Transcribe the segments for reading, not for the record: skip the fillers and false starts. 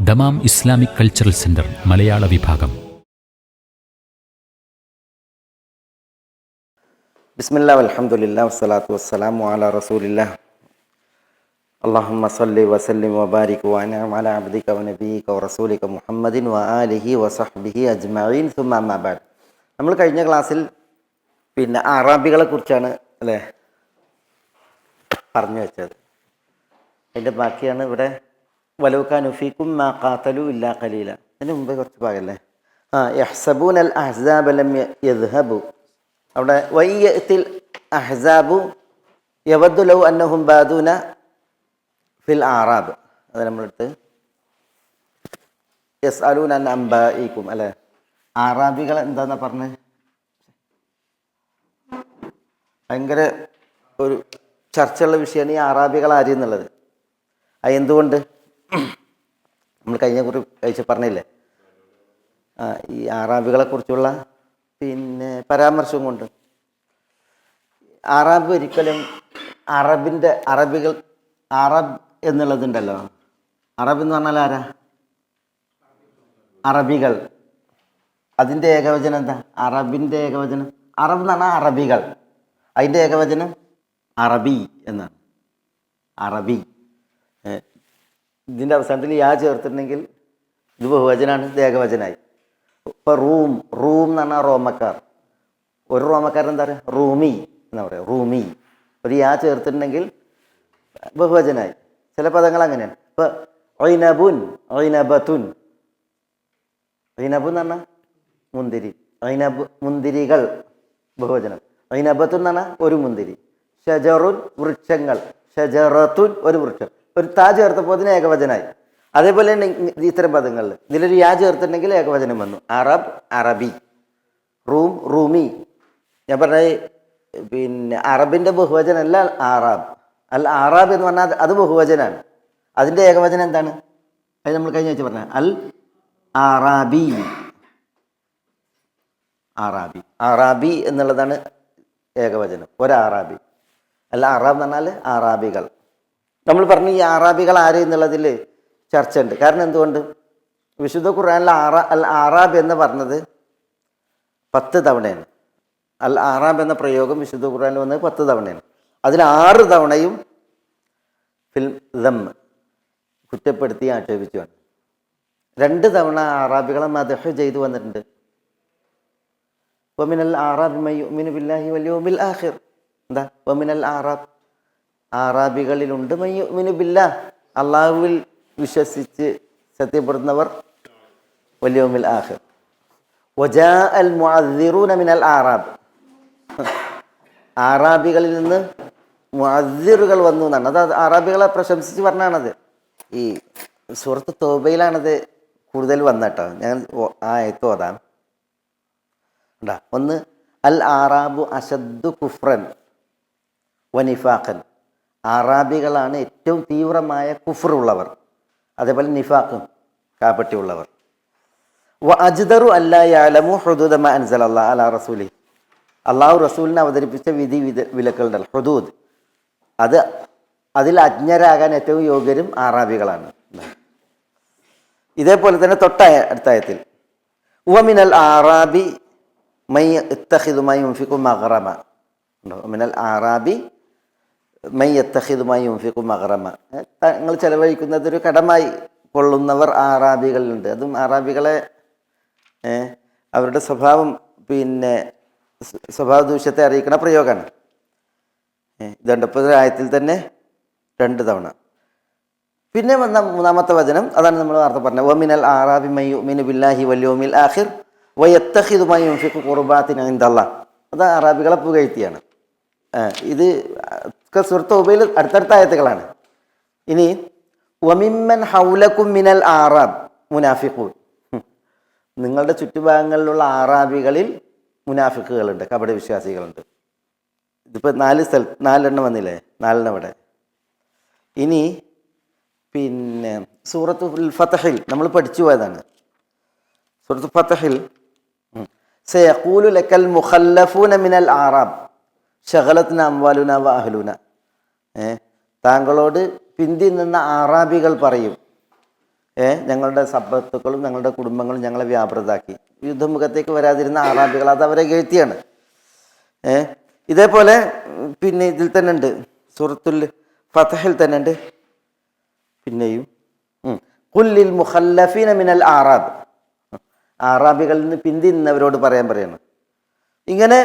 Dammam Islamic cultural centre മലയാള വിഭാഗം. ബിസ്മില്ലാ വൽഹംദുലില്ലാ വസ്സലാത്തു വസ്സലാമു അലാ റസൂലില്ലാ. അല്ലാഹുമ്മ സ്വല്ലി വസല്ലിം വബാരിക് വഅൻഇം അലാ അബ്ദിക വനബിയിക വറസൂലിക മുഹമ്മദിൻ വആലിഹി വസഹ്ബിഹി അജ്മഈൻ സുമ്മ അമ്മാ ബഅദ്. നമ്മൾ കഴിഞ്ഞ ക്ലാസ്സിൽ അറാബികളെ കുറിച്ചാണ് അല്ലേ പറഞ്ഞു വെച്ചത്. അതിൻ്റെ ബാക്കിയാണ് ഇവിടെ വലൗ കാനു ഫീകും മാ ഖാതലു ഇല്ലാ ഖലീല. അതിന് മുമ്പ് കുറച്ച് ഭാഗമല്ലേ. യഹ്സബൂനൽ അഹ്സാബ ലം യദ്ഹബു. അവിടെ വയ്യത്തിൽ അഹ്സാബു യവദ്ദു ലൗ അന്നഹും ബാദൂന ഫിൽ ആറാബ്. അത് നമ്മളെടുത്ത് യസ്അലൂന അൻ അംബാഇകും അല്ലേ. ആറാബികൾ എന്താന്നാ പറഞ്ഞത്? ഭയങ്കര ഒരു ചർച്ചയുള്ള വിഷയമാണ് ഈ ആറാബികൾ ആര് എന്നുള്ളത്. അത് എന്തുകൊണ്ട് നമ്മൾ കഴിഞ്ഞ കുറിച്ച് പറഞ്ഞില്ലേ, ഈ ആറാബികളെ കുറിച്ചുള്ള പരാമർശം കൊണ്ട് അറബ് ഒരിക്കലും അറബ് എന്നുള്ളതുണ്ടല്ലോ. അറബ് എന്ന് പറഞ്ഞാൽ ആരാ? അറബികൾ. അതിൻ്റെ ഏകവചനം എന്താ? അറബിൻ്റെ ഏകവചനം അറബ് എന്ന് പറഞ്ഞാൽ അറബികൾ. അതിൻ്റെ ഏകവചനം അറബി എന്നാണ്. അറബി. ഇതിൻ്റെ അവസാനത്തിൽ യാ ചേർത്തിട്ടുണ്ടെങ്കിൽ ഇത് ബഹുവചനാണ്, ഇത് ഏകവചനായി. ഇപ്പോൾ റൂം എന്ന് പറഞ്ഞാൽ റോമക്കാർ. ഒരു റോമക്കാരൻ എന്താ പറയുക? റൂമി എന്നാ പറയുക. റൂമി. ഒരു യാ ചേർത്തിട്ടുണ്ടെങ്കിൽ ബഹുവചനായി. ചില പദങ്ങൾ അങ്ങനെയാണ്. ഇപ്പോൾ ഒയ്നബുൻ, ഒയ്നബത്തുൻ. ഒയ്നബു എന്ന് പറഞ്ഞാൽ മുന്തിരി. മുന്തിരികൾ ബഹുവചനം. ഒയ്നബത്തുൻ എന്ന് പറഞ്ഞാൽ ഒരു മുന്തിരി. ഷജറുൻ വൃക്ഷങ്ങൾ. ഷജറത്തുൻ ഒരു വൃക്ഷം. ഒരു താ ചേർത്തപ്പോൾ അതിന് ഏകവചനായി. അതേപോലെ തന്നെ ഇത്തരം പദങ്ങളിൽ ഇതിലൊരു യാ ചേർത്തിട്ടുണ്ടെങ്കിൽ ഏകവചനം വന്നു. അറബ്, അറബി. റൂം, റൂമി. ഞാൻ പറഞ്ഞ അറബിൻ്റെ ബഹുവചനം അല്ല ആറാബ്. അൽ ആറാബ് എന്ന് പറഞ്ഞാൽ അത് ബഹുവചനാണ്. അതിൻ്റെ ഏകവചനം എന്താണ്? അത് നമ്മൾ കഴിഞ്ഞ വെച്ച് പറഞ്ഞ അൽ ആറാബി. ആറാബി. ആറാബി എന്നുള്ളതാണ് ഏകവചനം. ഒരാറാബി. അല്ല അറാബ് എന്ന് പറഞ്ഞാൽ ആറാബികൾ. നമ്മൾ പറഞ്ഞു ഈ ആറാബികൾ ആര് എന്നുള്ളതിൽ ചർച്ച ഉണ്ട്. കാരണം എന്തുകൊണ്ട്? വിശുദ്ധ ഖുർആനിൽ അൽ ആറാബ് എന്ന് പറഞ്ഞത് 10 തവണയാണ്. അൽ ആറാബ് എന്ന പ്രയോഗം വിശുദ്ധ ഖുർആനിൽ വന്നത് 10 തവണയാണ്. അതിൽ 6 തവണയും ഫിൽ ദം കുറ്റപ്പെടുത്തി ആക്ഷേപിച്ചുമാണ്. 2 തവണ ആറാബികളെ മദ്ഹ് ചെയ്തു വന്നിട്ടുണ്ട്. വമിനൽ ആറാബി മൻ യുഅ്മിനു ബില്ലാഹി വൽ യൗമിൽ ആഖിർ. എന്താ വമിനൽ ആറാബ്? ആറാബികളിലുണ്ട് മൻ യുഅ്മിനു ബില്ലാഹ്, അള്ളാഹുവിൽ വിശ്വസിച്ച് സത്യപ്പെടുന്നവർ, വൽ യൗമിൽ ആഖിർ. വജാഅൽ മുഅദ്ദിറൂന മിനൽ ആറാബ്. ആറാബികളിൽ നിന്ന് മുഅദ്ദിറുകൾ വന്നു എന്നാണ്. അത് ആറാബികളെ പ്രശംസിച്ച് പറഞ്ഞാണത്. ഈ സൂറത്ത് തൗബയിലാണത് കൂടുതൽ വന്നട്ടോ. ഞാൻ ആ ആയത്ത് ഓതാം. ഒന്ന്, അൽ ആറാബു അശദ്ദു കുഫ്രൻ വനിഫാഖൻ. ആറാബികളാണ് ഏറ്റവും തീവ്രമായ കുഫറുള്ളവർ, അതേപോലെ നിഫാഖും കാപ്പട്ടിയുള്ളവർ. വ അജ്ദറു അല്ലാ യഅലമു ഹുദൂദ മാ അൻസലല്ലാഹു അലാ റസൂലി. അള്ളാഹു റസൂലിനെ അവതരിപ്പിച്ച വിധി വിലക്കുകളുണ്ടല്ലോ, ഹുദൂദ്, അതിൽ അജ്ഞരാകാൻ ഏറ്റവും യോഗ്യരും ആറാബികളാണ്. ഇതേപോലെ തന്നെ അടുത്തായത്തിൽ വമിനൽ ആറാബി മൻ യത്തഖിദു മാ യുൻഫിഖു മഗ്റമ. വമിനൽ ആറാബി മൻ യത്തഖിദു മാ യുൻഫിഖു മഗ്റമ. തങ്ങൾ ചെലവഴിക്കുന്നത് ഒരു കടമായി കൊള്ളുന്നവർ ആറാബികളിലുണ്ട്. അതും ആറാബികളെ അവരുടെ സ്വഭാവ ദൂഷ്യത്തെ അറിയിക്കുന്ന പ്രയോഗമാണ്. ഇതുണ്ടപ്പോൾ ആയത്തിൽ തന്നെ 2 തവണ. പിന്നെ വന്ന 3-ാമത്തെ വചനം, അതാണ് നമ്മൾ വാർത്ത പറഞ്ഞത്. വമിനൽ ആറാബി മൻ യുഅ്മിനു ബില്ലാഹി വൽ യൗമിൽ ആഖിർ വയത്തഖിദു മാ യുൻഫിഖു ഖുർബാത്തിൻ ഇൻദല്ലാഹ്. അത് അറാബികളെ പുകഴ്ത്തിയാണ്. ഇത് സൂറത്ത് തൗബയിൽ അടുത്തടുത്ത ആയത്തുകളാണ്. ഇനി വമിമ്മൻ ഹൗലകും മിനൽ ആറാബ് മുനാഫിഖൂൻ. നിങ്ങളുടെ ചുറ്റുഭാഗങ്ങളിലുള്ള ആറാബികളിൽ മുനാഫിക്കുകളുണ്ട്, കപട വിശ്വാസികളുണ്ട്. ഇതിപ്പോൾ 4 എണ്ണം വന്നില്ലേ, 4 ഇവിടെ. ഇനി സൂറത്തുൽ ഫത്ഹിൽ നമ്മൾ പഠിച്ചു പോയതാണ്. സൂറത്തുൽ ഫത്ഹിൽ സയഖൂലു ലക്കൽ മുഖല്ലഫൂന മിനൽ ആറാബ് ശഗലത്ന അംവാലുന വ അഹ്ലുന. താങ്കളോട് പിന്തി നിന്ന ആറാബികൾ പറയും, ഞങ്ങളുടെ സമ്പത്തുക്കളും ഞങ്ങളുടെ കുടുംബങ്ങളും ഞങ്ങളെ വ്യാപൃതാക്കി. യുദ്ധമുഖത്തേക്ക് വരാതിരുന്ന അറാബികൾ, അത് അവരെ ഇകഴ്ത്തിയാണ്. ഇതേപോലെ പിന്നെ ഇതിൽ തന്നെ ഉണ്ട്, സൂറത്തുൽ ഫതഹിൽ തന്നെ ഉണ്ട്. പിന്നെയും ഖുല്ലിൽ മുഖല്ലഫീന മിനൽ ആറാബ്, ആറാബികളിൽ നിന്ന് പിന്തിരിഞ്ഞവരോട് പറയാണ്. ഇങ്ങനെ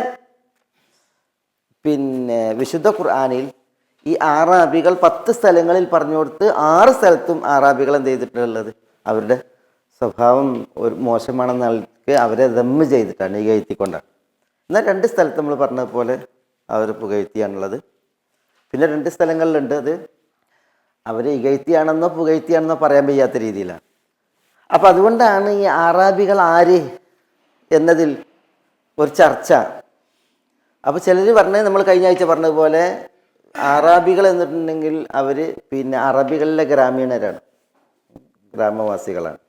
പിന്നെ വിശുദ്ധ ഖുർആനിൽ ഈ ആറാബികൾ 10 സ്ഥലങ്ങളിൽ പറഞ്ഞു കൊടുത്ത് 6 സ്ഥലത്തും ആറാബികൾ എന്ത് ചെയ്തിട്ടുള്ളത്, അവരുടെ സ്വഭാവം ഒരു മോശമാണെന്ന ആൾക്ക് അവരെ ദമ്മ് ചെയ്തിട്ടാണ്, ഇകഴ്ത്തിക്കൊണ്ടാണ്. എന്നാൽ 2 സ്ഥലത്ത് നമ്മൾ പറഞ്ഞതുപോലെ അവർ പുകഴ്ത്തിയാണുള്ളത്. പിന്നെ 2 സ്ഥലങ്ങളിലുണ്ട് അത് അവരെ ഇകഴ്ത്തിയാണെന്നോ പുകഴ്ത്തിയാണെന്നോ പറയാൻ വയ്യാത്ത രീതിയിലാണ്. അപ്പം അതുകൊണ്ടാണ് ഈ ആറാബികൾ ആര് എന്നതിൽ ഒരു ചർച്ച. അപ്പോൾ ചിലർ പറഞ്ഞത്, നമ്മൾ കഴിഞ്ഞ ആഴ്ച പറഞ്ഞതുപോലെ അറാബികൾ എന്നിട്ടുണ്ടെങ്കിൽ അവർ പിന്നെ അറബികളിലെ ഗ്രാമീണരാണ്, ഗ്രാമവാസികളാണ്.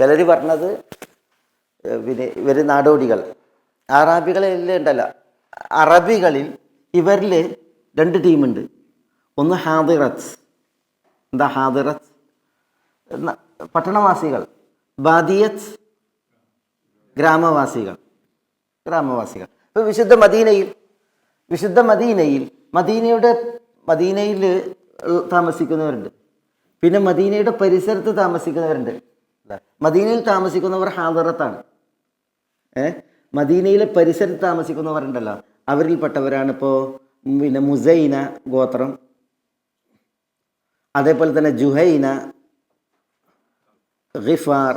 ചിലർ പറഞ്ഞത് പിന്നെ ഇവർ നാടോടികൾ. അറാബികളിൽ ഉണ്ടല്ലോ, അറബികളിൽ ഇവരിൽ 2 ടീമുണ്ട്. ഒന്ന് ഹാദിറത്ത്, എന്താ ഹാദിറത്ത്, പട്ടണവാസികൾ. ബാദിയത്ത്, ഗ്രാമവാസികൾ. ഇപ്പോൾ വിശുദ്ധ മദീനയിൽ മദീനയിൽ താമസിക്കുന്നവരുണ്ട്, പിന്നെ മദീനയുടെ പരിസരത്ത് താമസിക്കുന്നവരുണ്ട്. മദീനയിൽ താമസിക്കുന്നവർ ഹാദിറത്താണ്. മദീനയിലെ പരിസരത്ത് താമസിക്കുന്നവരുണ്ടല്ലോ, അവരിൽപ്പെട്ടവരാണ് ഇപ്പോൾ പിന്നെ മുസൈന ഗോത്രം, അതേപോലെ തന്നെ ജുഹൈന, ഗിഫാർ,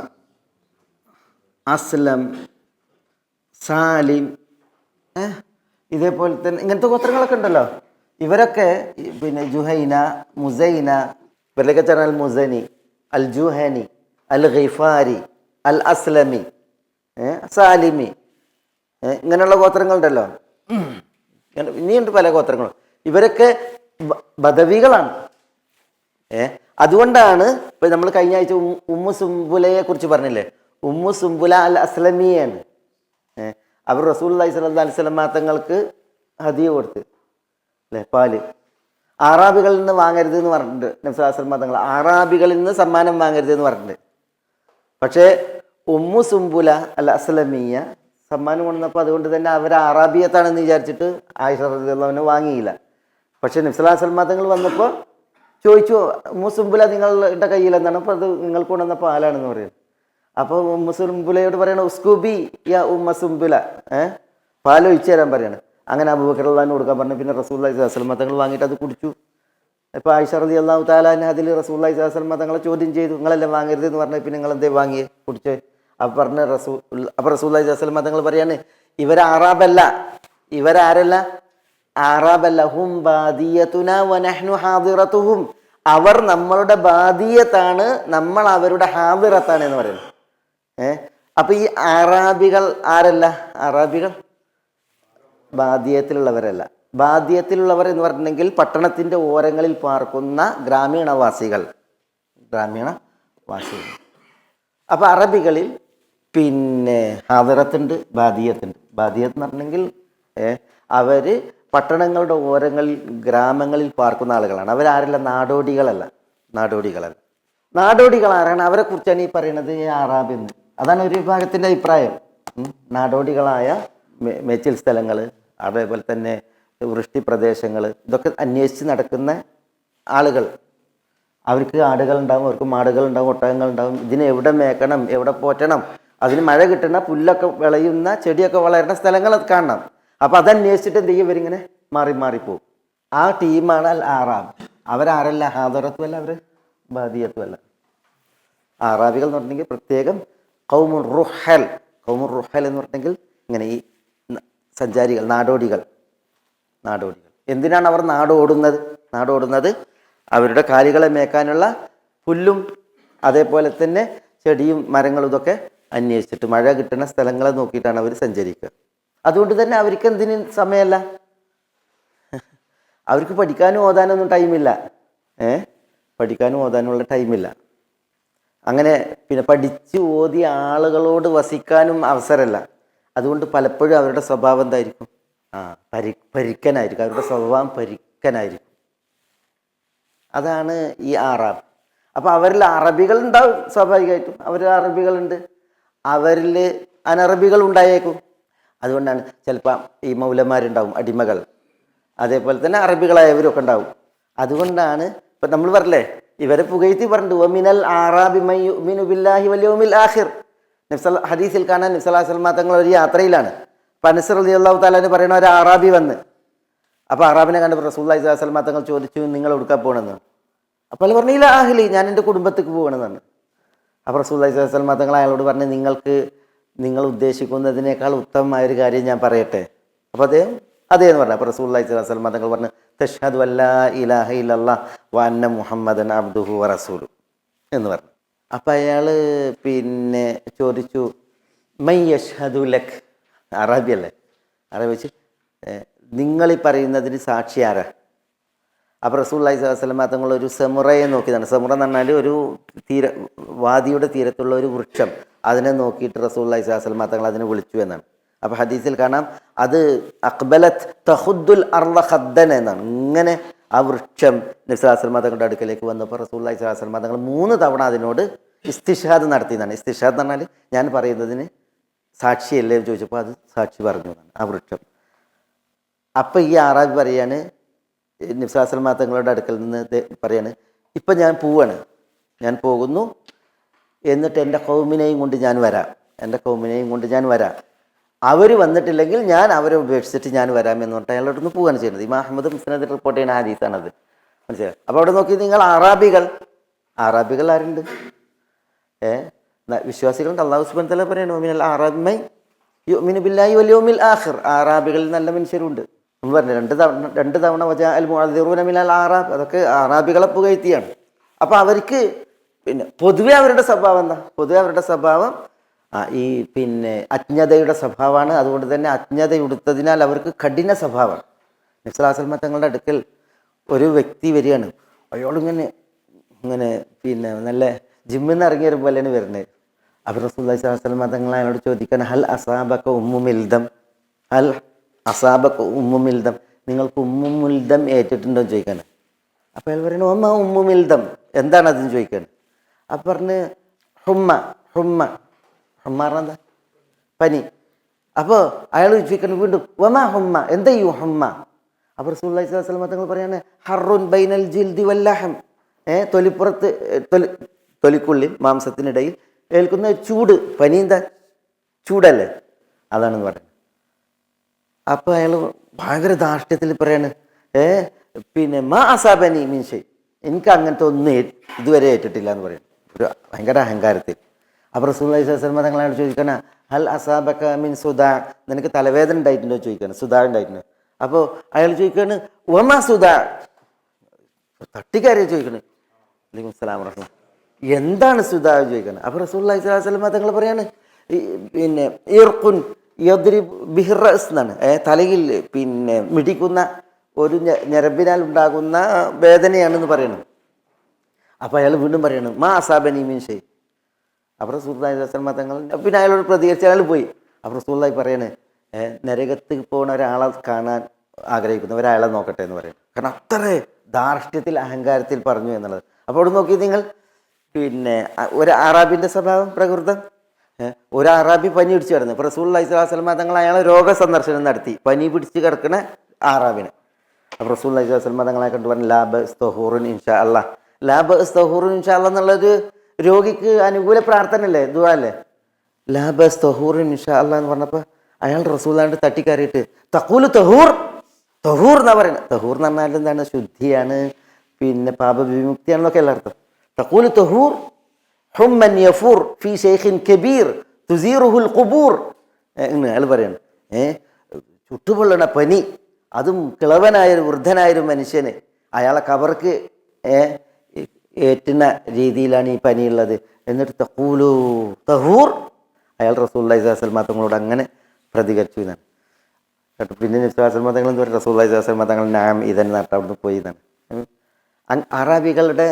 അസ്ലം, സാലിം, ഇതേപോലെ തന്നെ ഇങ്ങനത്തെ ഗോത്രങ്ങളൊക്കെ ഉണ്ടല്ലോ. ഇവരൊക്കെ പിന്നെ ജുഹൈന, മുസൈന, ഇവരിലൊക്കെ പറഞ്ഞാൽ മുസനി, അൽ ജുഹനി, അൽ ഗിഫാരി, അൽ അസ്ലമി, സാലിമി, ഇങ്ങനെയുള്ള ഗോത്രങ്ങളുണ്ടല്ലോ. ഇനിയുണ്ട് പല ഗോത്രങ്ങളും. ഇവരൊക്കെ ബദവികളാണ്. അതുകൊണ്ടാണ് ഇപ്പം നമ്മൾ കഴിഞ്ഞ ആഴ്ച ഉമ്മു സുംബുലയെ കുറിച്ച് പറഞ്ഞില്ലേ, ഉമ്മു സുംബുല അൽ അസ്ലമിയാണ്. അവർ റസൂലുള്ളാഹി സ്വല്ലല്ലാഹു അലൈഹി വസല്ലം തങ്ങൾക്ക് ഹദിയ കൊടുത്ത് അല്ലേ, പാല്. ആറാബികളിൽ നിന്ന് വാങ്ങരുത് എന്ന് പറഞ്ഞിട്ടുണ്ട് നബി സല്ലല്ലാഹു അലൈഹി വസല്ലം തങ്ങൾ. ആറാബികളിൽ നിന്ന് സമ്മാനം വാങ്ങരുത് എന്ന് പറഞ്ഞിട്ടുണ്ട്. പക്ഷേ ഉമ്മു സുംബുല അൽ അസ്ലമിയ സമ്മാനം കൊണ്ടുവന്നപ്പോൾ അതുകൊണ്ട് തന്നെ അവർ അറാബിയത്താണെന്ന് വിചാരിച്ചിട്ട് ആയിഷ റളിയല്ലാഹു അൻഹ വാങ്ങിയില്ല. പക്ഷേ നബി സല്ലല്ലാഹു അലൈഹി വസല്ലം തങ്ങൾ വന്നപ്പോൾ ചോദിച്ചു, ഉമ്മു സുംബുല നിങ്ങളുടെ കയ്യിൽ എന്താണ്? അപ്പോൾ അത് നിങ്ങൾക്ക് കൊണ്ടുവന്ന പാലാണെന്ന് പറയുന്നത്. അപ്പോൾ ഉമ്മു സുംബുലയോട് പറയണം, ഉസ്കുബി യാ ഉമ്മ സുംബുല, പാൽ ഒഴിച്ചു തരാൻ പറയാണ്. അങ്ങനെ അബൂബക്കർ റളിയല്ലാഹു അൻഹു കൊടുക്കാൻ പറഞ്ഞു. പിന്നെ റസൂലുള്ളാഹി സ്വല്ലല്ലാഹു അലൈഹി വസല്ലം തങ്ങൾ വാങ്ങിയിട്ട് അത് കുടിച്ചു. ഇപ്പോൾ ആയിഷ റളിയല്ലാഹു തആല അൻഹ അതിൽ റസൂലുള്ളാഹി സ്വല്ലല്ലാഹു അലൈഹി വസല്ലം തങ്ങളെ ചോദ്യം ചെയ്തു, നിങ്ങളെല്ലാം വാങ്ങരുത് എന്ന് പറഞ്ഞാൽ പിന്നെ നിങ്ങൾ എന്തേ വാങ്ങിയേ കുടിച്ചേ? അപ്പോൾ പറഞ്ഞ അപ്പോൾ റസൂലുള്ളാഹി സ്വല്ലല്ലാഹു അലൈഹി വസല്ലം തങ്ങൾ പറയാണ്, ഇവർ അറാബല്ല. ഇവരാരല്ല? അറാബല്ല. ഹും ബാദിയതുനാ വനഹ്നു ഹാദിറതുഹും. അവർ നമ്മളുടെ ബാദിയത്താണ്, നമ്മൾ അവരുടെ ഹാദിറത്താണ് എന്ന് പറയുന്നത്. അപ്പൊ ഈ അറാബികൾ ആരല്ല? അറാബികൾ ബാദിയത്തിലുള്ളവരല്ല. ബാദിയത്തിലുള്ളവർ എന്ന് പറഞ്ഞിട്ടുണ്ടെങ്കിൽ പട്ടണത്തിന്റെ ഓരങ്ങളിൽ പാർക്കുന്ന ഗ്രാമീണവാസികൾ. അപ്പൊ അറബികളിൽ പിന്നെ ഹാദിറത്തുണ്ട്, ബാദിയത്തുണ്ട്. ബാദിയത്ത് എന്ന് പറഞ്ഞിട്ടുണ്ടെങ്കിൽ അവര് പട്ടണങ്ങളുടെ ഓരങ്ങളിൽ ഗ്രാമങ്ങളിൽ പാർക്കുന്ന ആളുകളാണ്. അവരാരല്ല? നാടോടികളല്ല. നാടോടികൾ ആരാണ്? അവരെ കുറിച്ചാണ് ഈ പറയുന്നത് ഈ അറാബ് എന്ന്. അതാണ് ഒരു വിഭാഗത്തിന്റെ അഭിപ്രായം. നാടോടികളായ മേച്ചിൽ സ്ഥലങ്ങൾ, അതേപോലെ തന്നെ വൃഷ്ടി പ്രദേശങ്ങൾ, ഇതൊക്കെ അന്വേഷിച്ച് നടക്കുന്ന ആളുകൾ. അവർക്ക് ആടുകളുണ്ടാവും, അവർക്ക് മാടുകളുണ്ടാവും, ഒട്ടകങ്ങളുണ്ടാവും. ഇതിനെ എവിടെ മേക്കണം, എവിടെ പോറ്റണം, അതിന് മഴ കിട്ടുന്ന പുല്ലൊക്കെ വിളയുന്ന ചെടിയൊക്കെ വളരുന്ന സ്ഥലങ്ങൾ കാണണം. അപ്പം അതന്വേഷിച്ചിട്ട് എന്ത് ചെയ്യും? ഇവരിങ്ങനെ മാറിപ്പോവും. ആ ടീമാണ് അൽ ആറാബ്. അവരാരല്ല? ഹാദിറത്തുമല്ല, അവർ ബാദിയത്തുമല്ല. ആറാബികൾ എന്ന് പറഞ്ഞെങ്കിൽ പ്രത്യേകം ഖൗമുർ റുഹൽ എന്ന് പറഞ്ഞെങ്കിൽ ഇങ്ങനെ ഈ സഞ്ചാരികൾ, നാടോടികൾ. എന്തിനാണ് അവർ നാടോടുന്നത്? അവരുടെ കാലികളെ മേക്കാനുള്ള പുല്ലും അതേപോലെ തന്നെ ചെടിയും മരങ്ങളും ഇതൊക്കെ അന്വേഷിച്ചിട്ട് മഴ കിട്ടുന്ന സ്ഥലങ്ങളെ നോക്കിയിട്ടാണ് അവർ സഞ്ചരിക്കുക. അതുകൊണ്ട് തന്നെ അവർക്ക് എന്തിനും സമയമല്ല, അവർക്ക് പഠിക്കാനും ഓതാനൊന്നും ടൈമില്ല. പഠിക്കാനും ഓതാനുള്ള ടൈമില്ല. അങ്ങനെ പിന്നെ പഠിച്ച് ഓതിയ ആളുകളോട് വസിക്കാനും അവസരമല്ല. അതുകൊണ്ട് പലപ്പോഴും അവരുടെ സ്വഭാവം എന്തായിരിക്കും? പരുക്കനായിരിക്കും. അവരുടെ സ്വഭാവം പരുക്കനായിരിക്കും. അതാണ് ഈ ആറാബ്. അപ്പോൾ അവരിൽ അറബികൾ ഉണ്ടാവും, സ്വാഭാവികമായിട്ടും അവരിൽ അറബികളുണ്ട്, അവരിൽ അനറബികൾ ഉണ്ടായേക്കും. അതുകൊണ്ടാണ് ചിലപ്പോൾ ഈ മൗലന്മാരുണ്ടാവും, അടിമകൾ, അതേപോലെ തന്നെ അറബികളായവരൊക്കെ ഉണ്ടാവും. അതുകൊണ്ടാണ് ഇപ്പം നമ്മൾ പറഞ്ഞില്ലേ, ഇവരെ പുകഴ്ത്തി പറഞ്ഞു വമിനൽ ആറാബി മൻ യുഅ്മിനു ബില്ലാഹി വൽ യൗമിൽ ആഖിർ. ഹദീസിൽ കാണാൻ നബി സല്ലല്ലാഹു അലൈഹി വസല്ലം തങ്ങൾ ഒരു യാത്രയിലാണ്. അപ്പം അനസ് റളിയല്ലാഹു തആല പറയുന്ന ഒരു അറാബി വന്ന്, അപ്പോൾ അറാബിനെ കണ്ടപ്പോൾ റസൂലുള്ളാഹി സ്വല്ലല്ലാഹു അലൈഹി വസല്ലം തങ്ങൾ ചോദിച്ചു, നിങ്ങൾ എവിടുക്കാ പോകണമെന്ന്. അപ്പോൾ അയാൾ പറഞ്ഞു, ഇല്ല ആഹ്ലി, ഞാൻ എൻ്റെ കുടുംബത്തേക്ക് പോകണമെന്നാണ്. അപ്പോൾ റസൂലുള്ളാഹി സ്വല്ലല്ലാഹു അലൈഹി വസല്ലം തങ്ങൾ അയാളോട് പറഞ്ഞു, നിങ്ങൾ ഉദ്ദേശിക്കുന്നതിനേക്കാൾ ഉത്തമമായ ഒരു കാര്യം ഞാൻ പറയട്ടെ. അപ്പോൾ അതേന്ന് പറഞ്ഞു. അപ്പോൾ റസൂലുള്ളാഹി സ്വല്ലല്ലാഹു അലൈഹി വസല്ലം തങ്ങൾ പറഞ്ഞു, തശ്ഹദു അല്ലാ ഇലാഹ ഇല്ലല്ലാഹ് വ അന്ന മുഹമ്മദൻ അബ്ദുഹു വ റസൂലു എന്ന് പറഞ്ഞു. അപ്പം അയാൾ പിന്നെ ചോദിച്ചു, മൻ യശ്ഹദു ലക്, അറബിയല്ലേ, അറബി വെച്ച് നിങ്ങളീ പറയുന്നതിന് സാക്ഷി ആരാ? അപ്പോൾ റസൂലുള്ളാഹി സ്വല്ലല്ലാഹു അലൈഹി വസല്ലം തങ്ങൾ ഒരു സെമുറയെ നോക്കിയതാണ്. സെമുറ എന്ന് പറഞ്ഞാൽ ഒരു വാദിയുടെ തീരത്തുള്ള ഒരു വൃക്ഷം, അതിനെ നോക്കിയിട്ട് റസൂലുള്ളാഹി സ്വല്ലല്ലാഹു അലൈഹി വസല്ലം തങ്ങൾ അതിനെ വിളിച്ചു എന്നാണ്. അപ്പോൾ ഹദീസിൽ കാണാം, അത് അഖ്ബലത്ത് തഖുദ്ദുൽ അർള ഖദ്ദൻ എന്നാണ്. ഇങ്ങനെ ആ വൃക്ഷം നബി സല്ലല്ലാഹു അലൈഹി വസല്ലം തങ്ങളുടെ അടുക്കലേക്ക് വന്നപ്പോൾ റസൂലുള്ളാഹി സ്വല്ലല്ലാഹു അലൈഹി വസല്ലം തങ്ങൾ 3 തവണ അതിനോട് ഇസ്തിഷ്ഹാദ് നടത്തിയതാണ്. ഇസ്തിഷ്ഹാദ് എന്ന് പറഞ്ഞാൽ ഞാൻ പറയുന്നതിന് സാക്ഷിയല്ലേ എന്ന് ചോദിച്ചപ്പോൾ അത് സാക്ഷി പറഞ്ഞു എന്നാണ് ആ വൃക്ഷം. അപ്പം ഈ ആറാബി പറയാണ്, നബി സല്ലല്ലാഹു അലൈഹി വസല്ലം തങ്ങളുടെ അടുക്കൽ നിന്ന് പറയാണ്, ഇപ്പം ഞാൻ പോവാണ്, ഞാൻ പോകുന്നു, എന്നിട്ട് എൻ്റെ കൗമിനെയും കൊണ്ട് ഞാൻ വരാം, അവർ വന്നിട്ടില്ലെങ്കിൽ ഞാൻ അവരെ ഉപേക്ഷിച്ചിട്ട് ഞാൻ വരാമെന്ന് പറഞ്ഞിട്ട് അയാളോട് ഒന്ന് പോവുകയാണ് ചെയ്യുന്നത്. ഇമാം അഹ്മദ് മുസ്നദിൽ റിപ്പോർട്ട് ചെയ്യുന്ന ഹദീസാണത്, മനസ്സിലായി. അപ്പോൾ അവിടെ നോക്കി നിങ്ങൾ അറാബികൾ ആരുണ്ട്? വിശ്വാസികളുണ്ട്. അല്ലാഹു സുബ്ഹാനഹു വ തആല പറയുന്നു, മിനൽ അറാബി മൻ യുഅ്മിനു ബില്ലാഹി വൽ യൗമിൽ ആഖിർ. അറാബികളിൽ നല്ല മനുഷ്യരുണ്ട്. നമ്മൾ പറഞ്ഞു രണ്ട് തവണ വജാഅൽ മുഅദ്ദിറൂന മിനൽ അറാബ്, അതൊക്കെ അറാബികളെ പുകഴ്ത്തിയാണ്. അപ്പോൾ അവർക്ക് പിന്നെ പൊതുവെ അവരുടെ സ്വഭാവം എന്താ? അവരുടെ സ്വഭാവം ഈ പിന്നെ അജ്ഞതയുടെ സ്വഭാവമാണ്. അതുകൊണ്ട് തന്നെ അജ്ഞതയുടുത്തതിനാൽ അവർക്ക് കഠിന സ്വഭാവമാണ്. നബി സല്ലല്ലാഹു അലൈഹി വസല്ലം തങ്ങളുടെ അടുക്കൽ ഒരു വ്യക്തി വരികയാണ്, അയാളിങ്ങനെ പിന്നെ നല്ല ജിമ്മിൽ നിന്ന് ഇറങ്ങി വരുമ്പോൾ അല്ലേന് വരുന്നത്. അപ്പോൾ റസൂലുള്ളാഹി സ്വല്ലല്ലാഹു അലൈഹി വസല്ലം തങ്ങൾ അയാളോട് ചോദിക്കണം, ഹൽ അസാബക ഉമ്മു മിൽദം, നിങ്ങൾക്ക് ഉമ്മു മിൽദം ഏറ്റിട്ടുണ്ടോ എന്ന് ചോദിക്കാണ്. അപ്പോൾ അയാൾ പറയുന്നത്, ഒമ്മ ഉമ്മു മിൽദം, എന്താണ് അതിന് ചോദിക്കാണ്. അപ്പം പറഞ്ഞ് ഹുമ്മ പറഞ്ഞാ പനി. അപ്പോൾ അയാൾ ചോദിക്കണം വീണ്ടും, വമാ ഹുമ്മ, എന്താ ഈ ഹുമ്മ? അപ്പോൾ റസൂലുള്ളാഹി സ്വല്ലല്ലാഹു അലൈഹി വസല്ലം തങ്ങൾ പറയാണ്, ഹർറുൻ ബൈനൽ ജിൽദി വല്ലഹം, തൊലിപ്പുറത്ത് തൊലിക്കുള്ളിൽ മാംസത്തിനിടയിൽ ഏൽക്കുന്ന ചൂട്. പനി എന്താ? ചൂടല്ലേ, അതാണെന്ന് പറയുന്നത്. അപ്പോൾ അയാൾ ഭയങ്കര ധാർഷ്ട്യത്തിൽ പറയാണ്, പിന്നെ മാ അസാബനി മീൻ ഷൈ, എനിക്ക് അങ്ങനത്തെ ഒന്നും ഇതുവരെ ഏറ്റിട്ടില്ല എന്ന് പറയുന്നു, ഒരു ഭയങ്കര അഹങ്കാരത്തിൽ. അപ്പോൾ റസൂലുള്ളാഹി സ്വല്ലല്ലാഹു അലൈഹി വസല്ലം തങ്ങളോട് ചോദിക്കണ, ഹൽ അസാബക മിൻ സുദാ, നിനക്ക് തലവേദന ഉണ്ടായിട്ടുണ്ടോ ചോദിക്കണം, സുദാ ഉണ്ടായിട്ടുണ്ടോ? അപ്പോൾ അയാൾ ചോദിക്കാണ്, വമാ സുദാ, തട്ടിക്കാരെ ചോദിക്കണേ, അലൈക്കും അസ്സലാം വറഹ്മത്തുള്ളാഹി, എന്താണ് സുദാ ചോദിക്കണം. അപ്പോൾ റസൂലുള്ളാഹി സ്വല്ലല്ലാഹു അലൈഹി വസല്ലം തങ്ങൾ പറയാണ്, പിന്നെ ഇർഖുൻ യദ്രിബ് ബിഹിർ റഅസ് എന്നാണ്, തലയിൽ പിന്നെ മിടിക്കുന്ന ഒരു ഞരമ്പിനാൽ ഉണ്ടാകുന്ന വേദനയാണെന്ന് പറയുന്നത്. അപ്പോൾ അയാൾ വീണ്ടും പറയണം, മാ അസാബനി മീൻ ഷൈ. അപ്പോൾ റസൂലുള്ളാഹി സ്വല്ലല്ലാഹു അലൈഹി വസല്ലം തങ്ങൾ പിന്നെ അയാളോട് പ്രതികരിച്ച് അയാൾ പോയി. അപ്പോൾ റസൂലുള്ളാഹി പറയണേ, നരകത്ത് പോകുന്ന ഒരാളെ കാണാൻ ആഗ്രഹിക്കുന്നു, ഒരാളെ നോക്കട്ടെ എന്ന് പറയുന്നത്. കാരണം അത്ര ധാർഷ്ട്യത്തിൽ അഹങ്കാരത്തിൽ പറഞ്ഞു എന്നുള്ളത്. അപ്പോൾ അവിടെ നോക്കി നിങ്ങൾ, പിന്നെ ഒരു അറാബിൻ്റെ സ്വഭാവം പ്രകൃതം. ഒരു അറാബി പനി പിടിച്ച് കിടന്നു. ഇപ്പോൾ റസൂലുള്ളാഹി സ്വല്ലല്ലാഹു അലൈഹി വസല്ലം തങ്ങൾ അയാളെ രോഗസന്ദർശനം നടത്തി, പനി പിടിച്ച് കിടക്കുന്ന അറാബിനെ. അപ്പോൾ റസൂലുള്ളാഹി സ്വല്ലല്ലാഹു അലൈഹി വസല്ലം തങ്ങളെ കണ്ടു പറഞ്ഞു, ലാ ബഅസ് തഹൂറുൻ ഇൻഷാ അല്ലാഹ്, ലാ ബഅസ് തഹൂറുൻ ഇൻഷാ അല്ലാഹ് എന്നുള്ളൊരു രോഗിക്ക് അനുകൂല പ്രാർത്ഥനയല്ലേ, ദുആ അല്ലേ. ലാ ബഅസ് തഹൂറുൻ ഇൻഷാ അല്ലാഹ് എന്ന് പറഞ്ഞപ്പോൾ അയാൾ റസൂലുള്ളാഹിന്റെ തട്ടിക്കയറിയിട്ട് തഖൂലു തഹൂർ എന്നാ പറയുന്നത്. തഹൂർ എന്ന് പറഞ്ഞാൽ എന്താണ്? ശുദ്ധിയാണ്, പിന്നെ പാപവിമുക്തിയാണെന്നൊക്കെ അല്ല അർത്ഥം. തഖൂലു തഹൂർ ഹുമ്മൻ യഫൂർ ഫീ ശൈഖിൻ കബീർ തുസീറുഹുൽ ഖുബൂർ എന്ന് അയാൾ പറയാണ്. ചുട്ടുപൊള്ളണ പനി, അതും കിളവനായൊരു വൃദ്ധനായൊരു മനുഷ്യന് അയാളെ കബർക്ക് ഏറ്റുന്ന രീതിയിലാണ് ഈ പനിയുള്ളത്. എന്നിട്ട് തഖൂലു തഹൂർ, അയാൾ റസൂലുള്ളാഹി സ്വല്ലല്ലാഹു അലൈഹി വസല്ലം തങ്ങളോട് അങ്ങനെ പ്രതികരിച്ചു എന്നാണ് കേട്ടോ. പിന്നെ നബി സ്വല്ലല്ലാഹു അലൈഹി വസല്ലം തങ്ങൾ എന്ന് പറയും, റസൂലുള്ളാഹി സ്വല്ലല്ലാഹു അലൈഹി വസല്ലം തങ്ങൾ നാം ഇതൻ നട്ട് അവിടുന്ന് പോയി എന്നാണ്. അറാബികളുടെ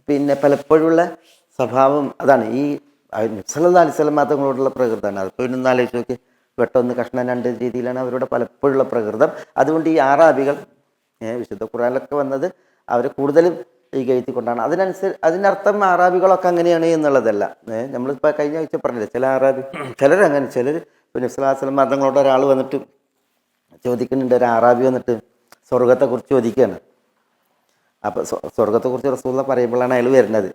പിന്നെ പലപ്പോഴുള്ള സ്വഭാവം അതാണ്. ഈ സല്ലല്ലാഹു അലൈഹി വസല്ലം തങ്ങളോടുള്ള പ്രകൃതമാണ്. അതിപ്പോൾ ഇന്നൊന്ന് ആലോചിച്ച് നോക്കി, വെട്ടൊന്ന് കഷ്ണം രണ്ട് രീതിയിലാണ് അവരുടെ പലപ്പോഴുള്ള പ്രകൃതം. അതുകൊണ്ട് ഈ അറാബികൾ വിശുദ്ധ ഖുർആനിലൊക്കെ വന്നത് അവർ കൂടുതലും ഈ എഴുത്തിക്കൊണ്ടാണ്. അതിനർത്ഥം അറാബികളൊക്കെ അങ്ങനെയാണ് എന്നുള്ളതല്ല. നമ്മളിപ്പോൾ കഴിഞ്ഞ ആഴ്ച പറഞ്ഞില്ലേ, ചില അറാബി ചിലരങ്ങനെ, ചിലർ പിന്നെ ഇസ്ലാം മതങ്ങളോട് ഒരാൾ വന്നിട്ട് ചോദിക്കുന്നുണ്ട്, ഒരു അറാബി വന്നിട്ട് സ്വർഗത്തെക്കുറിച്ച് ചോദിക്കുകയാണ്. അപ്പോൾ സ്വർഗത്തെക്കുറിച്ച് റസൂലുള്ള പറയുമ്പോഴാണ് അയാൾ വരുന്നത്.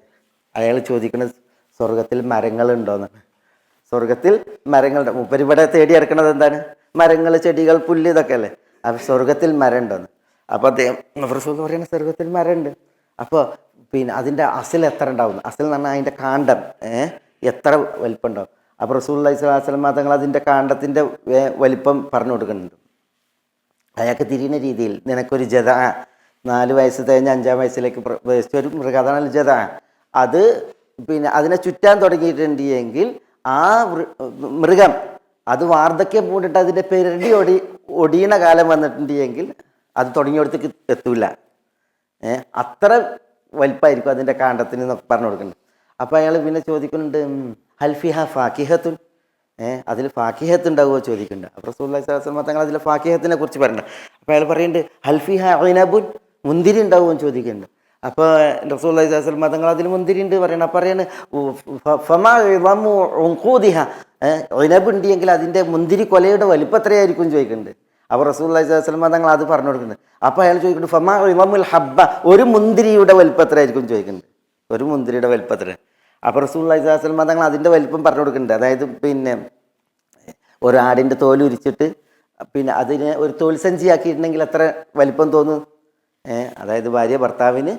അയാൾ ചോദിക്കുന്നത് സ്വർഗത്തിൽ മരങ്ങളുണ്ടോയെന്നാണ്. സ്വർഗത്തിൽ മരങ്ങളുണ്ട്. മൂപ്പരിവിടെ തേടി എടുക്കുന്നത് എന്താണ്? മരങ്ങൾ, ചെടികൾ, പുല്ല്, ഇതൊക്കെ അല്ലേ. അപ്പോൾ സ്വർഗത്തിൽ മരം ഉണ്ടോയെന്ന്. അപ്പോൾ അദ്ദേഹം റസൂലുള്ള പറയുന്ന സ്വർഗത്തിൽ മരമുണ്ട്. അപ്പോൾ പിന്നെ അതിൻ്റെ അസിൽ എത്ര ഉണ്ടാവും? അസിൽ എന്ന് പറഞ്ഞാൽ അതിൻ്റെ കാണ്ഡം എത്ര വലിപ്പം ഉണ്ടാവും. അപ്പോൾ റസൂലുള്ളാഹി സ്വല്ലല്ലാഹു അലൈഹി വസല്ലം തങ്ങൾ അതിൻ്റെ കാണ്ഡത്തിൻ്റെ വലിപ്പം പറഞ്ഞു കൊടുക്കുന്നുണ്ട്. അയാൾക്ക് തിരിയുന്ന രീതിയിൽ നിനക്കൊരു ജദ, 4 വയസ്സ് കഴിഞ്ഞ് 5-ാം വയസ്സിലേക്ക് ഒരു മൃഗാതാണ് ജദ. അത് പിന്നെ അതിനെ ചുറ്റാൻ തുടങ്ങിയിട്ടുണ്ട് എങ്കിൽ ആ മൃഗം അത് വാർദ്ധക്യം പൂണ്ടിട്ട് അതിൻ്റെ പെരടി ഒടിയണ കാലം വന്നിട്ടുണ്ട് എങ്കിൽ അത് തുടങ്ങിയടത്തേക്ക് എത്തൂല. അത്ര വലിപ്പമായിരിക്കും അതിൻ്റെ കാണ്ഡത്തിന് എന്നൊക്കെ പറഞ്ഞു കൊടുക്കുന്നുണ്ട്. അപ്പോൾ അയാൾ പിന്നെ ചോദിക്കുന്നുണ്ട്, ഹൽഫിഹ ഫാക്കിഹത്തുൻ, അതിൽ ഫാക്കിഹത്ത് ഉണ്ടാവുമോ ചോദിക്കുന്നുണ്ട്. അപ്പോൾ റസൂലുള്ളാഹി സ്വല്ലല്ലാഹു അലൈഹി വസല്ലം തങ്ങൾ അതിൽ ഫാക്കിഹത്തിനെ കുറിച്ച് പറയുന്നുണ്ട്. അപ്പോൾ അയാൾ പറയുന്നുണ്ട്, ഹൽഫിഹ ഇനബുൻ, മുന്തിരി ഉണ്ടാവുമോ എന്ന് ചോദിക്കുന്നുണ്ട്. അപ്പോൾ റസൂലുള്ളാഹി സ്വല്ലല്ലാഹു അലൈഹി വസല്ലം തങ്ങൾ അതിൽ മുന്തിരി ഉണ്ട് പറയണം. അപ്പോൾ പറയാണ് ഫമാ ഇളമു ഉൻഖൂദിഹ, ഇനബ് ഉണ്ടെങ്കിൽ അതിൻ്റെ മുന്തിരി കൊലയുടെ വലിപ്പം എത്രയായിരിക്കും ചോദിക്കുന്നുണ്ട്. അപ്പോൾ റസൂലുള്ളാഹി സ്വല്ലല്ലാഹു അലൈഹി വസല്ലം തങ്ങൾ അത് പറഞ്ഞു കൊടുക്കുന്നുണ്ട്. അപ്പോൾ അയാൾ ചോദിക്കുന്നുണ്ട്, ഫമാ ഇളമുൽ ഹബ്ബ, ഒരു മുന്തിരിയുടെ വലിപ്പം എത്രയായിരിക്കും ചോദിക്കുന്നുണ്ട്. ഒരു മുന്തിരിയുടെ വലിപ്പം എത്ര? അപ്പോൾ റസൂലുള്ളാഹി സ്വല്ലല്ലാഹു അലൈഹി വസല്ലം തങ്ങൾ അതിൻ്റെ വലിപ്പം പറഞ്ഞു കൊടുക്കുന്നുണ്ട്. അതായത് പിന്നെ ഒരാടിൻ്റെ തോൽ ഉരിച്ചിട്ട് പിന്നെ അതിനെ ഒരു തോൽ സഞ്ചിയാക്കിയിട്ടുണ്ടെങ്കിൽ എത്ര വലിപ്പം തോന്നും? അതായത് ഭാര്യ ഭർത്താവിന്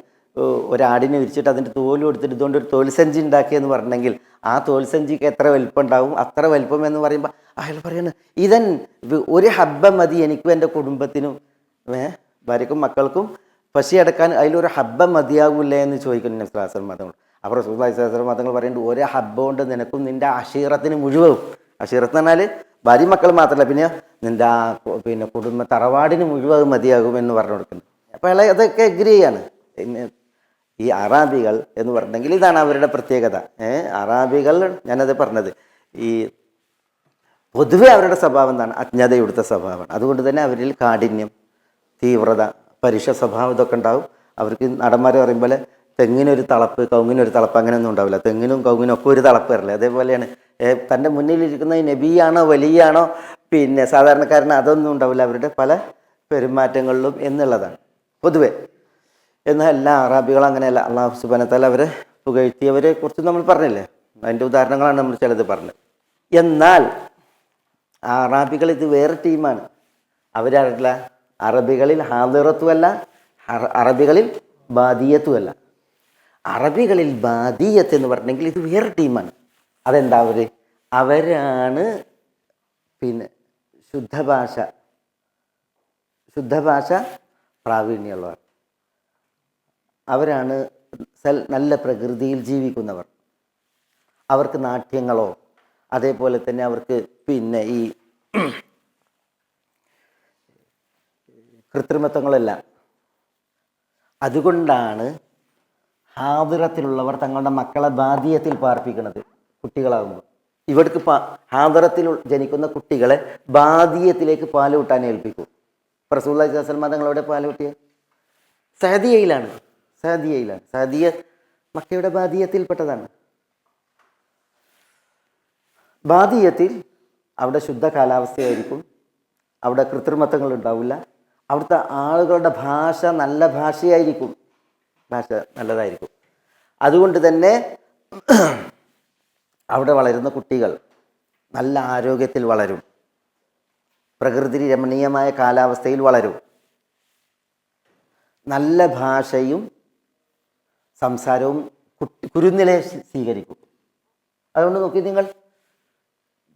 ഒരാടിനെ വിരിച്ചിട്ട് അതിൻ്റെ തോലും എടുത്തിട്ട് ഇതുകൊണ്ട് ഒരു തോൽ സഞ്ചി ഉണ്ടാക്കിയെന്ന് പറഞ്ഞെങ്കിൽ ആ തോൽ സഞ്ചിക്ക് എത്ര വലിപ്പം ഉണ്ടാവും? അത്ര വലിപ്പം എന്ന് പറയുമ്പോൾ അയാൾ പറയുന്നത്, ഇതൻ ഒരു ഹബ്ബ മതി എനിക്കും എൻ്റെ കുടുംബത്തിനും, ഭാര്യക്കും മക്കൾക്കും പശിയടക്കാൻ അതിലൊരു ഹബ്ബ മതിയാകൂല്ലേ എന്ന് ചോദിക്കുന്നു നബി സ്വല്ലല്ലാഹു അലൈഹി വസല്ലം മതങ്ങൾ. അപ്പോൾ റസൂലുള്ളാഹി സ്വല്ലല്ലാഹു അലൈഹി വസല്ലം മതങ്ങൾ പറയുന്നുണ്ട്, ഒരു ഹബ്ബ കൊണ്ട് നിനക്കും നിൻ്റെ അശീറത്തിന് മുഴുവൻ, അശീറത്ത് എന്ന് പറഞ്ഞാൽ ഭാര്യ മക്കൾ മാത്രമല്ല, പിന്നെ നിൻ്റെ ആ പിന്നെ കുടുംബ തറവാടിന് മുഴുവൻ മതിയാകും എന്ന് പറഞ്ഞു കൊടുക്കുന്നു. അപ്പോൾ അയാൾ അതൊക്കെ എഗ്രി ചെയ്യാണ്. ഈ അറാബികൾ എന്ന് പറഞ്ഞെങ്കിൽ ഇതാണ് അവരുടെ പ്രത്യേകത. അറാബികൾ, ഞാനത് പറഞ്ഞത്, ഈ പൊതുവെ അവരുടെ സ്വഭാവം എന്താണ്? അജ്ഞതയെടുത്ത സ്വഭാവമാണ്. അതുകൊണ്ട് തന്നെ അവരിൽ കാഠിന്യം, തീവ്രത, പരുഷ സ്വഭാവം ഇതൊക്കെ ഉണ്ടാവും. അവർക്ക് നടന്മാർ പറയുമ്പോൾ തെങ്ങിനൊരു തളപ്പ്, കവുങ്ങിനൊരു തളപ്പ്, അങ്ങനെയൊന്നും ഉണ്ടാവില്ല. തെങ്ങിനും കവുങ്ങിനും ഒക്കെ ഒരു തളപ്പ് വരില്ല. അതേപോലെയാണ് തൻ്റെ മുന്നിലിരിക്കുന്ന നബിയാണോ വലിയാണോ പിന്നെ സാധാരണക്കാരനോ അതൊന്നും ഉണ്ടാവില്ല അവരുടെ പല പെരുമാറ്റങ്ങളിലും എന്നുള്ളതാണ് പൊതുവെ. എന്നാൽ എല്ലാ അറാബികളും അങ്ങനെയല്ല. അള്ളാഹു സുബ്ഹാനഹു വ തആല അവരെ പുകഴ്ത്തിയവരെ കുറിച്ച് നമ്മൾ പറഞ്ഞില്ലേ, അതിൻ്റെ ഉദാഹരണങ്ങളാണ് നമ്മൾ ചിലത് പറഞ്ഞത്. എന്നാൽ ആ അറാബികൾ ഇത് വേറെ ടീമാണ്. അവരല്ല അറബികളിൽ ഹാദിറത്തുമല്ല, അറബികളിൽ ബാദിയത്തുമല്ല. അറബികളിൽ ബാദിയത്ത് എന്ന് പറഞ്ഞെങ്കിൽ ഇത് വേറെ ടീമാണ്. അതെന്താ? അവരാണ് പിന്നെ ശുദ്ധഭാഷ പ്രാവീണ്യമുള്ളവർ. അവരാണ് നല്ല പ്രകൃതിയിൽ ജീവിക്കുന്നവർ. അവർക്ക് നാട്യങ്ങളോ അതേപോലെ തന്നെ അവർക്ക് പിന്നെ ഈ കൃത്രിമത്വങ്ങളല്ല. അതുകൊണ്ടാണ് ഹാദിറത്തിലുള്ളവർ തങ്ങളുടെ മക്കളെ ബാദിയത്തിൽ പാർപ്പിക്കുന്നത്. കുട്ടികളാകുമ്പോൾ ഇവർക്ക് ഹാദിറത്തിൽ ജനിക്കുന്ന കുട്ടികളെ ബാദിയത്തിലേക്ക് പാലൂട്ടാൻ ഏൽപ്പിക്കും. റസൂലുള്ളാഹി സ്വല്ലല്ലാഹു അലൈഹി വസല്ലം തങ്ങളോട് പാലൂട്ടിയത് സഅദിയയിലാണ്. സഅദിയ മക്കയുടെ ബാദിയത്തിൽപ്പെട്ടതാണ്. ബാദിയത്തിൽ അവിടെ ശുദ്ധ കാലാവസ്ഥയായിരിക്കും, അവിടെ കൃത്രിമത്വങ്ങൾ ഉണ്ടാവില്ല, അവിടുത്തെ ആളുകളുടെ ഭാഷ നല്ല ഭാഷയായിരിക്കും, ഭാഷ നല്ലതായിരിക്കും. അതുകൊണ്ട് തന്നെ അവിടെ വളരുന്ന കുട്ടികൾ നല്ല ആരോഗ്യത്തിൽ വളരും, പ്രകൃതി രമണീയമായ കാലാവസ്ഥയിൽ വളരും, നല്ല ഭാഷയും സംസാരവും കുരുന്നിലെ സ്വീകരിക്കും. അതുകൊണ്ട് നോക്കി നിങ്ങൾ,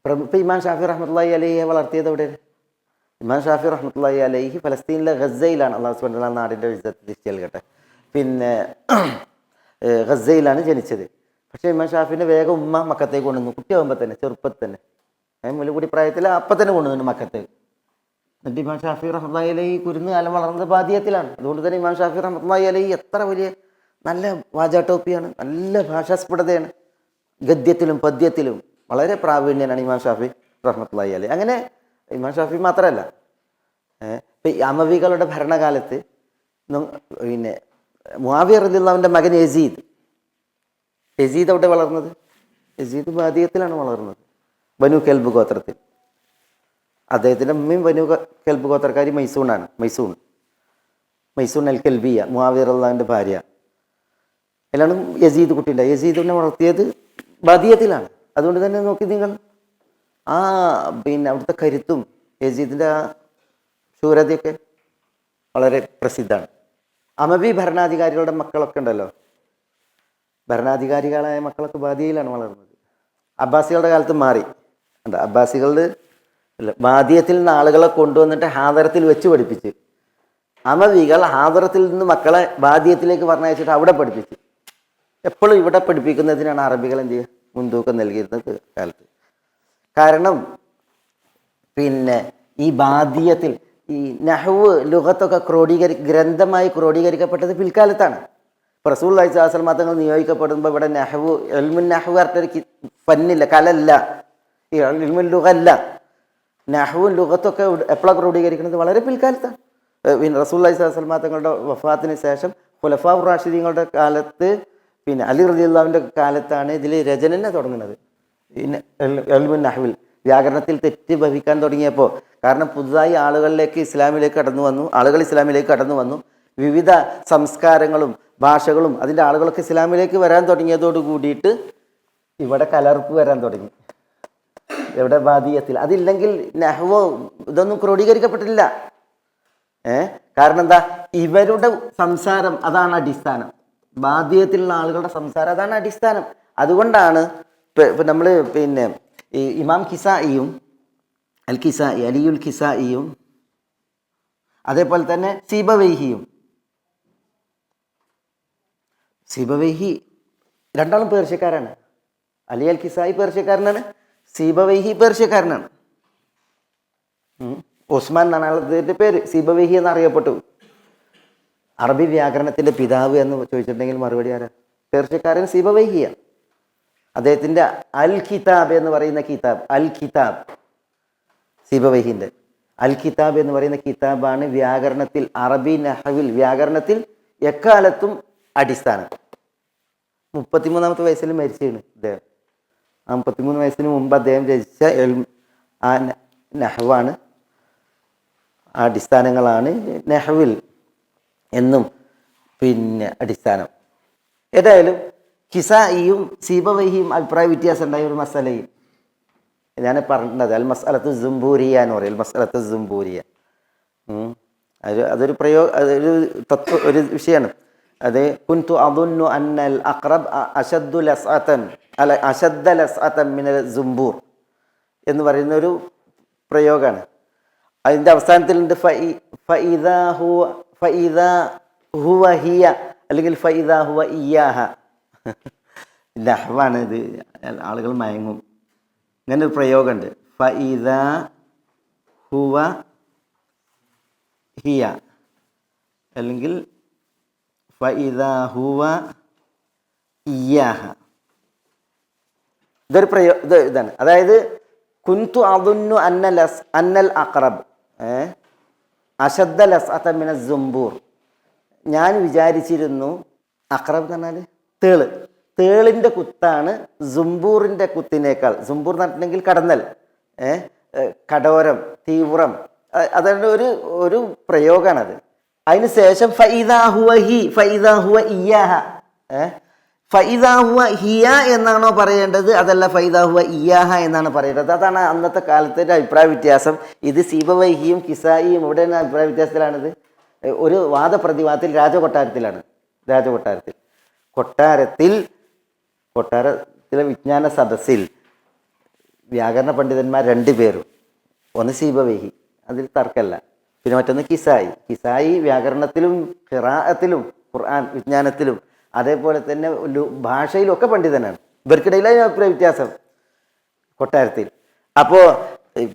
ഇപ്പം ഇമാം ഷാഫി റഹ്മത്തുള്ളാഹി അലൈഹിയെ വളർത്തിയത് എവിടെ? ഇമാം ഷാഫി റഹ്മത്തുള്ളാഹി അലൈഹി ഫലസ്തീനിലെ ഗസയിലാണ്. അള്ളാഹു സുബ്ഹാനഹു വ തആല നാടിൻ്റെ തിരിച്ചു നൽകട്ടെ. പിന്നെ ഗസയിലാണ് ജനിച്ചത്. പക്ഷേ ഇമാം ഷാഫിൻ്റെ വേഗം ഉമ്മ മക്കത്തേക്ക് കൊണ്ടുവന്നു. കുട്ടിയാകുമ്പോൾ തന്നെ, ചെറുപ്പത്തിൽ തന്നെ, മുലകുടി പ്രായത്തിൽ അപ്പം തന്നെ കൊണ്ടുവന്നു മക്കത്തേക്ക്. എന്നിട്ട് ഇമാം ഷാഫി റഹ്മത്തുള്ളാഹി അലൈഹി കുരുന്ന് കാലം വളർന്നത് ബാദിയത്തിലാണ്. അതുകൊണ്ട് തന്നെ ഇമാം ഷാഫി റഹ്മത്തുള്ളാഹി അലൈഹി എത്ര വലിയ നല്ല വാചാട്ടോപ്പിയാണ്, നല്ല ഭാഷാസ്ഫുടതയാണ്, ഗദ്യത്തിലും പദ്യത്തിലും വളരെ പ്രാവീണ്യനാണ് ഇമാം ഷാഫി റഹ്മത്തുള്ളാഹി അലൈഹി. അങ്ങനെ ഇമാം ഷാഫി മാത്രമല്ല, ഇപ്പം അമവികളുടെ ഭരണകാലത്ത് പിന്നെ മുആവിയ റളിയല്ലാഹുവിൻ്റെ മകൻ യസീദ്. യസീദ് എവിടെ വളർന്നത്? യസീദ് ബാദിയത്തിലാണ് വളർന്നത്, ബനു കെൽബ് ഗോത്രത്തിൽ. അദ്ദേഹത്തിൻ്റെ ഉമ്മയും ബനു കെൽബ് ഗോത്രക്കാരി മൈസൂണാണ്. മൈസൂൺ അൽ കെൽബിയ, മുആവിയ റളിയല്ലാഹുവിൻ്റെ ഭാര്യ. അതിലാണ് യസീദ് കുട്ടിയുണ്ട്. യസീദിനെ വളർത്തിയത് ബാദിയത്തിലാണ്. അതുകൊണ്ട് തന്നെ നോക്കി നിങ്ങൾ, പിന്നെ അവിടുത്തെ കരുത്തും യസീദിൻ്റെ ആ ശൂരതയൊക്കെ വളരെ പ്രസിദ്ധമാണ്. അമവി ഭരണാധികാരികളുടെ മക്കളൊക്കെ ഉണ്ടല്ലോ, ഭരണാധികാരികളായ മക്കളൊക്കെ ബാദിയയിലാണ് വളർന്നത്. അബ്ബാസികളുടെ കാലത്ത് മാറി. അബ്ബാസികളുടെ ബാദിയത്തിൽ നിന്ന് ആളുകളെ കൊണ്ടുവന്നിട്ട് ഹാദറത്തിൽ വെച്ച് പഠിപ്പിച്ച്, അമവികൾ ഹാദറത്തിൽ നിന്ന് മക്കളെ ബാദിയത്തിലേക്ക് പറഞ്ഞയച്ചിട്ട് അവിടെ പഠിപ്പിച്ച്. എപ്പോഴും ഇവിടെ പഠിപ്പിക്കുന്നതിനാണ് അറബികൾ എന്ത് ചെയ്യുക, മുൻതൂക്കം നൽകിയിരുന്നത് കാലത്ത്. കാരണം പിന്നെ ഈ ബാദിയത്തിൽ ഈ നഹ്വ് ലുഗത്തൊക്കെ ഗ്രന്ഥമായി ക്രോഡീകരിക്കപ്പെട്ടത് പിൽക്കാലത്താണ്. ഇപ്പോൾ റസൂലുള്ളാഹി സ്വല്ലല്ലാഹു അലൈഹി വസല്ലം തങ്ങൾ നിയോഗിക്കപ്പെടുമ്പോൾ ഇവിടെ നഹ്വ്, ഇൽമുൻ നഹ്വ് പറഞ്ഞൊരു ഫന്നില്ല, കലല്ല, ഈ ഇൽമുൻ ലുഗല്ല. നഹ്വും ലുഗത്തൊക്കെ എപ്പോഴാണ് ക്രോഡീകരിക്കുന്നത്? വളരെ പിൽക്കാലത്താണ്. പിന്നെ റസൂലുള്ളാഹി സ്വല്ലല്ലാഹു അലൈഹി വസല്ലം തങ്ങളുടെ വഫാത്തിന് ശേഷം ഖുലഫാ റാഷിദീങ്ങളുടെ കാലത്ത്, പിന്നെ അലി റളിയല്ലാഹുവിൻ്റെ കാലത്താണ് ഇതിൽ രചന തുടങ്ങുന്നത്. ഇൽമുൻ നഹ്വിൽ വ്യാകരണത്തിൽ തെറ്റ് ഭവിക്കാൻ തുടങ്ങിയപ്പോൾ, കാരണം പുതുതായി ആളുകളിലേക്ക് ഇസ്ലാമിലേക്ക് കടന്നു വന്നു. വിവിധ സംസ്കാരങ്ങളും ഭാഷകളും അതിൻ്റെ ആളുകളൊക്കെ ഇസ്ലാമിലേക്ക് വരാൻ തുടങ്ങിയതോട് കൂടിയിട്ട് ഇവിടെ കലർപ്പ് വരാൻ തുടങ്ങി. എവിടെ? ബാദിയത്തിൽ. അതില്ലെങ്കിൽ നഹ്വോ ഇതൊന്നും ക്രോഡീകരിക്കപ്പെട്ടില്ല. കാരണം എന്താ? ഇവരുടെ സംസാരം അതാണ് അടിസ്ഥാനം. ബാദിയത്തിലുള്ള ആളുകളുടെ സംസാരം അതാണ് അടിസ്ഥാനം. അതുകൊണ്ടാണ് ഇപ്പം നമ്മൾ പിന്നെ ഈ ഇമാം കിസായിയും അലിയുൽ കിസായിയും അതേപോലെ തന്നെ സീബവൈഹി രണ്ടാളും പേർഷ്യക്കാരാണ്. അലി അൽ കിസായി പേർഷ്യക്കാരനാണ്, സീബവൈഹി പേർഷ്യക്കാരനാണ്. ഉസ്മാൻ എന്നാണ് അദ്ദേഹത്തിൻ്റെ പേര്. സീബവൈഹി എന്നറിയപ്പെട്ടു. അറബി വ്യാകരണത്തിൻ്റെ പിതാവ് എന്ന് ചോദിച്ചിട്ടുണ്ടെങ്കിൽ മറുപടി ആരാ? പേർഷ്യക്കാരൻ സീബവൈഹിയാണ്. അദ്ദേഹത്തിൻ്റെ അൽ കിതാബ് എന്ന് പറയുന്ന സീബവൈഹിൻ്റെ അൽ കിതാബ് എന്ന് പറയുന്ന കിതാബാണ് വ്യാകരണത്തിൽ, അറബി നഹ്വിൽ വ്യാകരണത്തിൽ എക്കാലത്തും അടിസ്ഥാനം. 33-ാമത്തെ വയസ്സിൽ മരിച്ചാണ് അദ്ദേഹം. ആ 33 വയസ്സിന് മുമ്പ് അദ്ദേഹം രചിച്ച ആ നഹ്വാണ്, ആ അടിസ്ഥാനങ്ങളാണ് നഹ്വിൽ എന്നും പിന്നെ അടിസ്ഥാനം. ഏതായാലും കിസായിയും സീബവൈഹിയും അഭിപ്രായ വ്യത്യാസം ഉണ്ടായ ഒരു മസലയിൽ ഞാൻ പറഞ്ഞിട്ടുള്ളത് അൽ മസ്അലത്തു സുംബൂരിയ എന്ന് പറയും. മസ്അലത്തു സുംബൂരിയ അതൊരു ഒരു വിഷയമാണ്. അത് കുൻതു അദുന്നു അന്നൽ അഖ്റബ് അശദ്ദു ലസ്അതൻ മിനൽ സുംബൂർ എന്ന് പറയുന്ന ഒരു പ്രയോഗമാണ്. അതിൻ്റെ അവസാനത്തിലുണ്ട് ഫഇദാ ഹുവ ഹിയ അല്ലെങ്കിൽ ഫഇദാ ഹുവ ഇയ്യാഹ. നഹ്വാണ് ഇത്, ആളുകൾ മയങ്ങും. ഇങ്ങനെ ഒരു പ്രയോഗമുണ്ട്. ഫഇദാ ഹുവ ഹിയ അല്ലെങ്കിൽ ഫഇദാ ഹുവ ഇയ്യാഹ. ഇതാണ്. അതായത് കുൻതു അദുന്നു അന്നൽ അഖ്റബ് അശദ്ദ ലസ്അത മിന സുംബൂർ. ഞാൻ വിചാരിച്ചിരുന്നു, അഖ്റബ് എന്ന് പറഞ്ഞാൽ തേളിൻ്റെ കുത്താണ് സുംബൂറിൻ്റെ കുത്തിനേക്കാൾ. സുംബൂർ എന്ന് പറഞ്ഞിട്ടുണ്ടെങ്കിൽ കടന്നൽ, കടോരം, തീവ്രം, അതാണ് ഒരു പ്രയോഗമാണത്. അതിന് ശേഷം ഫഇദാ ഹുവ ഇയ്യാഹ. ഫഇദാ ഹുവ ഹിയ എന്നാണോ പറയേണ്ടത്? അതല്ല, ഫഇദാ ഹുവ ഇയ്യാഹ എന്നാണ് പറയേണ്ടത്. അതാണ് അന്നത്തെ കാലത്തെ ഒരു അഭിപ്രായ വ്യത്യാസം. ഇത് സീബവൈഹിയും കിസായിയും ഇവിടെ അഭിപ്രായ വ്യത്യാസത്തിലാണിത്. ഒരു വാദപ്രതിവാദത്തിൽ കൊട്ടാരത്തിലെ വിജ്ഞാന സദസ്സിൽ വ്യാകരണ പണ്ഡിതന്മാർ 2 പേരും, ഒന്ന് സീബവൈഹി, അതിൽ തർക്കമല്ല. പിന്നെ മറ്റൊന്ന് കിസായി വ്യാകരണത്തിലും ഖിറാഅത്തിലും ഖുർആൻ വിജ്ഞാനത്തിലും അതേപോലെ തന്നെ ഭാഷയിലും ഒക്കെ പണ്ഡിതനാണ്. ഇവർക്കിടയിലായി അഭിപ്രായ വ്യത്യാസം കൊട്ടാരത്തിൽ. അപ്പോൾ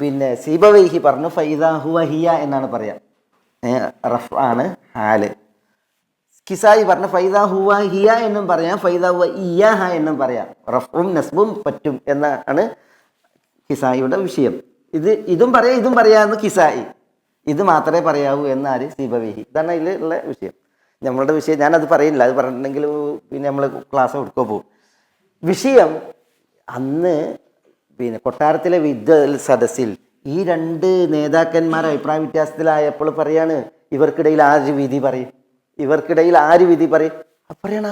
പിന്നെ സീബവൈഹി പറഞ്ഞു ഫഇദാ ഹുവ ഹിയ എന്നാണ് പറയാം, റഫ് ആണ് ഹാല്. കിസായി പറഞ്ഞ ഫൈദാ ഹുവ ഹിയ എന്നും പറയാം, ഫൈദാ ഹുവ ഇയ്യാഹ എന്നും പറയാം. റഫും നസ്ബും പറ്റും എന്നാണ് കിസായിയുടെ വിഷയം. ഇതും പറയാമെന്ന് കിസായി, ഇത് മാത്രമേ പറയാവൂ എന്നാര് സീബവൈഹി. ഇതാണ് അതിലുള്ള വിഷയം. നമ്മളുടെ വിഷയം ഞാനത് പറയുന്നില്ല, അത് പറഞ്ഞിട്ടുണ്ടെങ്കിൽ പിന്നെ നമ്മൾ ക്ലാസ് കൊടുക്കുക പോകും. വിഷയം അന്ന് പിന്നെ കൊട്ടാരത്തിലെ സദസ്സിൽ ഈ രണ്ട് നേതാക്കന്മാർ അഭിപ്രായ വ്യത്യാസത്തിലായപ്പോൾ പറയാണ് ഇവർക്കിടയിൽ ആര് വിധി പറയും, ഇവർക്കിടയിൽ ആര് വിധി പറയും. പറയണ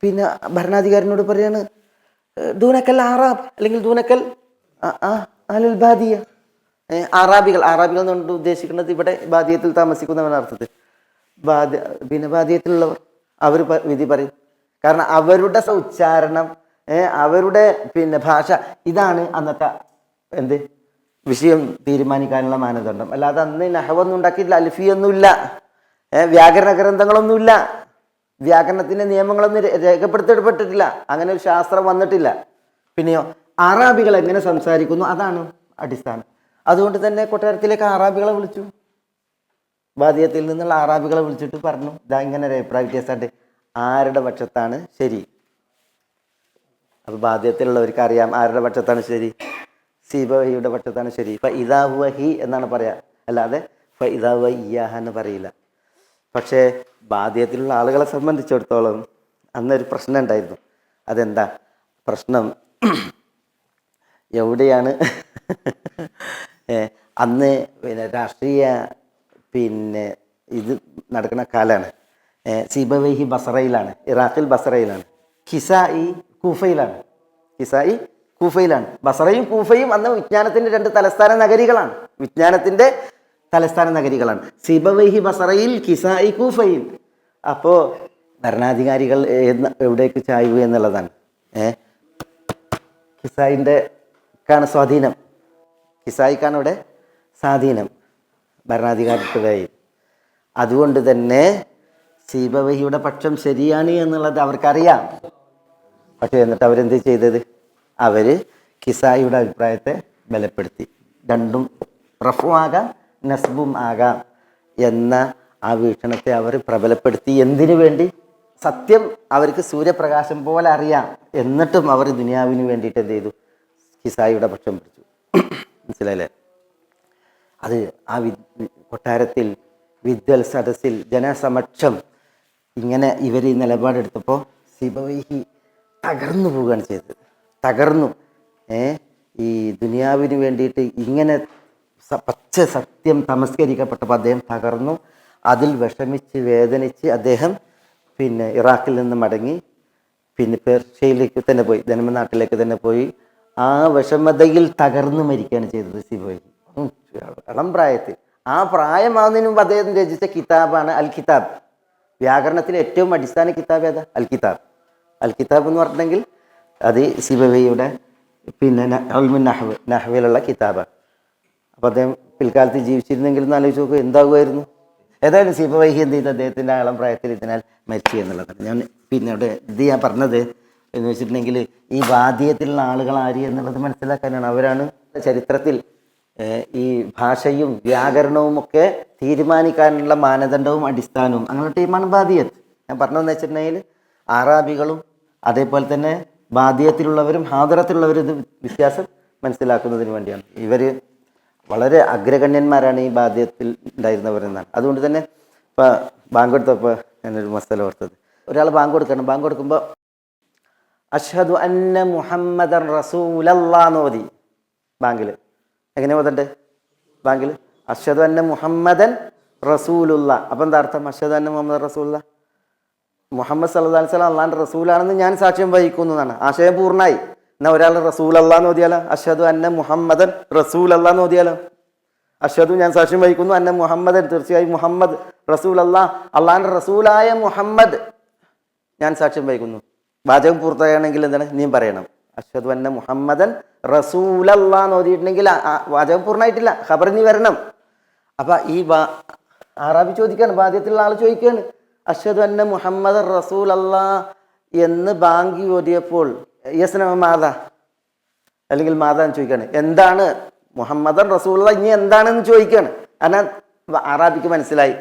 പിന്നെ ഭരണാധികാരിനോട് പറയാണ് ദൂനക്കൽ ആറാബ് അല്ലെങ്കിൽ ദൂനക്കൽ അലുൽ ബാദിയ. ആറാബികൾ എന്നുകൊണ്ട് ഉദ്ദേശിക്കുന്നത് ഇവിടെ ബാദിയത്തിൽ താമസിക്കുന്നവൻ അർത്ഥത്തിൽ പിന്നെ ബാദിയത്തിലുള്ളവർ അവർ വിധി പറയും. കാരണം അവരുടെ ഉച്ചാരണം അവരുടെ പിന്നെ ഭാഷ ഇതാണ് അന്നത്തെ എന്ത് വിഷയം തീരുമാനിക്കാനുള്ള മാനദണ്ഡം. അല്ലാതെ അന്ന് നഹവൊന്നും ഉണ്ടാക്കിയിട്ടില്ല, അൽഫിയൊന്നുമില്ല, വ്യാകരണ ഗ്രന്ഥങ്ങളൊന്നുമില്ല, വ്യാകരണത്തിന്റെ നിയമങ്ങളൊന്നും രേഖപ്പെടുത്തപ്പെട്ടിട്ടില്ല, അങ്ങനെ ഒരു ശാസ്ത്രം വന്നിട്ടില്ല. പിന്നെയോ അറാബികൾ എങ്ങനെ സംസാരിക്കുന്നു അതാണ് അടിസ്ഥാനം. അതുകൊണ്ട് തന്നെ കൊട്ടാരത്തിലേക്ക് അറാബികളെ വിളിച്ചു, ബാദിയത്തിൽ നിന്നുള്ള അറാബികളെ വിളിച്ചിട്ട് പറഞ്ഞു ഇതാ ഇങ്ങനെ ഒരു അഭിപ്രായ വ്യത്യാസമുണ്ട്, ആരുടെ പക്ഷത്താണ് ശരി. അപ്പൊ ബാധ്യത്തിലുള്ളവർക്ക് അറിയാം ആരുടെ പക്ഷത്താണ് ശരി, സീബവഹിയുടെ പക്ഷത്താണ് ശരി. ഇപ്പൊ ഇദാഹുവഹി എന്നാണ് പറയാ, അല്ലാതെ ഇപ്പൊ ഇദാഹുവ ഇയാഹ എന്ന് പറയില്ല. പക്ഷേ ബാധ്യത്തിലുള്ള ആളുകളെ സംബന്ധിച്ചിടത്തോളം അന്നൊരു പ്രശ്നം ഉണ്ടായിരുന്നു. അതെന്താ പ്രശ്നം? എവിടെയാണ് അന്ന് പിന്നെ രാഷ്ട്രീയ പിന്നെ ഇത് നടക്കുന്ന കാലാണ്. സീബവൈഹി ബസറയിലാണ്, ഇറാഖിൽ ബസറയിലാണ്. ഖിസായി കൂഫയിലാണ്. ഖിസായി കൂഫയിലാണ്. ബസറയും കൂഫയും അന്ന് വിജ്ഞാനത്തിന്റെ രണ്ട് തലസ്ഥാന നഗരികളാണ്, വിജ്ഞാനത്തിന്റെ തലസ്ഥാന നഗരികളാണ്. സീബവൈഹി ബസറയിൽ, ഖിസായി കൂഫയിൽ. അപ്പോ ഭരണാധികാരികൾ എവിടേക്ക് ചായ്വ് എന്നുള്ളതാണ്. ഖിസായിന്റെ ക്കാണ് സ്വാധീനം, ഖിസായിക്കാണ് ഇവിടെ സ്വാധീനം ഭരണാധികാരികൾക്കിടയിൽ. അതുകൊണ്ട് തന്നെ സീബവഹിയുടെ പക്ഷം ശരിയാണ് എന്നുള്ളത് അവർക്കറിയാം. പക്ഷെ എന്നിട്ട് അവരെന്ത് ചെയ്തത്? അവര് ഖിസായിയുടെ അഭിപ്രായത്തെ ബലപ്പെടുത്തി. രണ്ടും റഫും ആകാം നസ്ബും ആകാം എന്ന ആ വീക്ഷണത്തെ അവർ പ്രബലപ്പെടുത്തി. എന്തിനു വേണ്ടി? സത്യം അവർക്ക് സൂര്യപ്രകാശം പോലെ അറിയാം, എന്നിട്ടും അവർ ദുനിയാവിന് വേണ്ടിയിട്ട് എന്ത് ചെയ്തു? ഖിസായിയുടെ പക്ഷം പിടിച്ചു. മനസ്സിലായില്ലേ? അത് ആ കൊട്ടാരത്തിൽ വിദ്വൽ സദസ്സിൽ ജനസമക്ഷം ഇങ്ങനെ ഇവർ ഈ നിലപാടെടുത്തപ്പോൾ സീബവൈഹി തകർന്നു പോവുകയാണ് ചെയ്തത്. തകർന്നു. ഈ ദുനിയാവിന് വേണ്ടിയിട്ട് ഇങ്ങനെ പച്ച സത്യം തമസ്കരിക്കപ്പെട്ടപ്പോൾ അദ്ദേഹം തകർന്നു. അതിൽ വിഷമിച്ച് വേദനിച്ച് അദ്ദേഹം പിന്നെ ഇറാഖിൽ നിന്ന് മടങ്ങി പിന്നെ പേർഷ്യയിലേക്ക് തന്നെ പോയി, ജന്മനാട്ടിലേക്ക് തന്നെ പോയി. ആ വിഷമതയിൽ തകർന്നു മരിക്കുകയാണ് ചെയ്തത് സീബവൈഹി. ഇളം പ്രായത്തിൽ. ആ പ്രായമാവുന്നതിന് മുമ്പ് അദ്ദേഹം രചിച്ച കിതാബാണ് അൽ കിതാബ്. വ്യാകരണത്തിലെ ഏറ്റവും അടിസ്ഥാന കിതാബ് ഏതാ? അൽ കിതാബ്. അൽ കിതാബ് എന്ന് പറഞ്ഞിട്ടുണ്ടെങ്കിൽ അത് സീബവൈഹിയുടെ പിന്നെ നഹ്വിലുള്ള കിതാബാണ്. അപ്പോൾ അദ്ദേഹം പിൽക്കാലത്ത് ജീവിച്ചിരുന്നെങ്കിൽ എന്ന് ആലോചിച്ച് നോക്കുക എന്താകുമായിരുന്നു. ഏതായാലും സീബവൈഹി എന്ത് ചെയ്ത് അദ്ദേഹത്തിൻ്റെ ഇളം പ്രായത്തിൽ ഇതിനാൽ മരിച്ചു എന്നുള്ളതാണ്. ഞാൻ പിന്നെ അവിടെ ഇത് ഞാൻ പറഞ്ഞത് എന്ന് വെച്ചിട്ടുണ്ടെങ്കിൽ ഈ ബാധ്യത്തിലുള്ള ആളുകൾ ആര് എന്നുള്ളത് മനസ്സിലാക്കാനാണ്. അവരാണ് ചരിത്രത്തിൽ ഈ ഭാഷയും വ്യാകരണവും ഒക്കെ തീരുമാനിക്കാനുള്ള മാനദണ്ഡവും അടിസ്ഥാനവും അങ്ങനെ ടീമാണ് ബാദിയത്ത്. ഞാൻ പറഞ്ഞതെന്ന് വെച്ചിട്ടുണ്ടെങ്കിൽ ആറാബികളും അതേപോലെ തന്നെ ബാദിയത്തിലുള്ളവരും ഹാദറത്തിലുള്ളവരും ഇത് വ്യത്യാസം മനസ്സിലാക്കുന്നതിന് വേണ്ടിയാണ്. ഇവർ വളരെ അഗ്രഗണ്യന്മാരാണ് ഈ ബാധ്യത്തിൽ ഉണ്ടായിരുന്നവരെന്നാണ്. അതുകൊണ്ട് തന്നെ ഇപ്പോൾ ബാങ്ക് കൊടുത്തപ്പോൾ ഞാനൊരു മസല ഓർത്തത്, ഒരാൾ ബാങ്ക് കൊടുക്കണം. ബാങ്ക് കൊടുക്കുമ്പോൾ അഷ്ഹദു അന്ന മുഹമ്മദൻ റസൂലല്ലാഹ് എന്ന് ഓതി. ബാങ്കിൽ എങ്ങനെ ഓതണ്ടേ? ബാങ്കിൽ അഷ്ഹദു അന്ന മുഹമ്മദൻ റസൂലുള്ള. അപ്പം എന്താ അർത്ഥം? അഷ്ഹദു അന്ന മുഹമ്മദ് റസൂലുള്ള, മുഹമ്മദ് സല്ലല്ലാഹു അലൈഹി വസല്ലം അള്ളാഹിന്റെ റസൂലാണെന്ന് ഞാൻ സാക്ഷ്യം വഹിക്കുന്നു എന്നാണ്. ആശയം പൂർണ്ണമായി. എന്നാൽ ഒരാൾ റസൂൽ അല്ലാന്ന് ഓതിയാലോ? അഷ്ഹദു അന്ന മുഹമ്മദൻ റസൂൽ അല്ലാന്ന് ഓതിയാലോ? അഷ്ഹദു ഞാൻ സാക്ഷ്യം വഹിക്കുന്നു, അന്ന മുഹമ്മദൻ തീർച്ചയായും മുഹമ്മദ് റസൂൽ അല്ലാഹ് അള്ളാഹിന്റെ റസൂലായ മുഹമ്മദ് ഞാൻ സാക്ഷ്യം വഹിക്കുന്നു. വാചകം പൂർത്തിയാണെങ്കിൽ എന്താണ്? നീ പറയണം അഷ്ഹദു അന്ന മുഹമ്മദൻ റസൂലല്ലാഹ് എന്ന് ഓതിയിട്ടുണ്ടെങ്കിൽ വാചകം പൂർണ്ണമായിട്ടില്ല, ഖബർ നീ വരണം. അപ്പൊ ഈ ആറാബി ചോദിക്കാണ്, ബാധ്യത്തിലുള്ള ആൾ ചോദിക്കാണ് അഷ്ഹദു അന്ന മുഹമ്മദൻ റസൂൽ അല്ലാഹ് എന്ന് ബാങ്കി ഓതിയപ്പോൾ യസ്ന മാതാ അല്ലെങ്കിൽ മാതാ എന്ന് ചോദിക്കാണ്. എന്താണ് മുഹമ്മദൻ റസൂലുള്ള ഇനി എന്താണെന്ന് ചോദിക്കാണ്. കാരണം ആറാബിക്ക് മനസ്സിലായി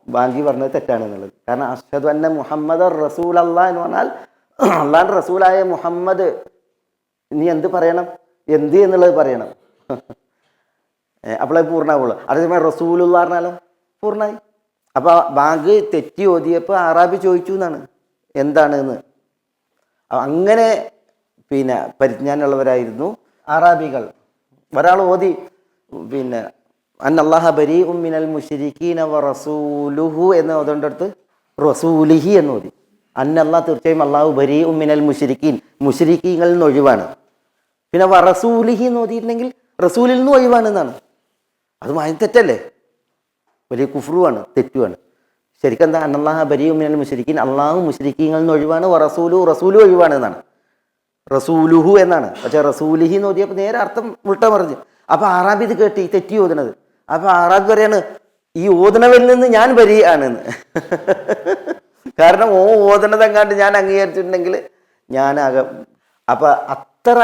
ബാങ്കി പറഞ്ഞത് തെറ്റാണ് എന്നുള്ളത്. കാരണം അഷ്ഹദു അന്ന മുഹമ്മദൻ റസൂൽ അല്ലാഹ് എന്ന് പറഞ്ഞാൽ അള്ളാന്റെ റസൂലായ മുഹമ്മദ് നീ എന്ത് പറയണം, എന്ത് എന്നുള്ളത് പറയണം. അപ്പോഴേ പൂർണ്ണമാവുള്ളൂ. അതേസമയം റസൂലുള്ള പറഞ്ഞാലോ പൂർണ്ണമായി. അപ്പോൾ ബാങ്ക് തെറ്റി ഓതിയപ്പോൾ ആറാബി ചോദിച്ചു എന്നാണ് എന്താണ് എന്ന്. അങ്ങനെ പിന്നെ പരിജ്ഞാനമുള്ളവരായിരുന്നു ആറാബികൾ. ഒരാൾ ഓതി പിന്നെ അന്നല്ലാഹ ബരീഉം മിനൽ മുശ്രിക്കീന വ റസൂലുഹു എന്ന് ഓതേണ്ടടുത്ത് റസൂലിഹി എന്ന് ഓതി. അന്നല്ലാഹ് തീർച്ചയായും അള്ളാഹു ബരീഉം മിനൽ മുശ്രിക്കീൻ, മുശ്രിക്കീങ്ങളിൽ നിന്ന് ഒഴിവാണ്. പിന്നെ വ റസൂലിഹി എന്ന് ഓതിയിട്ടുണ്ടെങ്കിൽ റസൂലിൽ നിന്ന് ഒഴിവാണ് എന്നാണ്. അത് തെറ്റല്ലേ, വലിയ കുഫ്റുവാണ്, തെറ്റുമാണ്. ശരിക്കും എന്താ? അന്നല്ലാഹ ബരീഉം മിനൽ മുശ്രിക്കീൻ, അള്ളാഹു മുശ്രിക്കീങ്ങളിൽ നിന്ന് ഒഴിവാണ്. വ റസൂലു ഒഴിവാണ് എന്നാണ്. റസൂലുഹു എന്നാണ്. പക്ഷെ റസൂലിഹി എന്ന് ഓതിയപ്പോൾ നേരെ അർത്ഥം ഉൾട്ട മറിഞ്ഞ്. അപ്പൊ ആറാബി ഇത് കേട്ടി തെറ്റി ഓതണത്. അപ്പൊ ആറാബി പറയാണ് ഈ ഓതണവരിൽ നിന്ന് ഞാൻ ബരീആണെന്ന്. കാരണം ഓതണത് എങ്ങാണ്ട് ഞാൻ അംഗീകരിച്ചിട്ടുണ്ടെങ്കിൽ ഞാനാകെ. അപ്പൊ അത്ര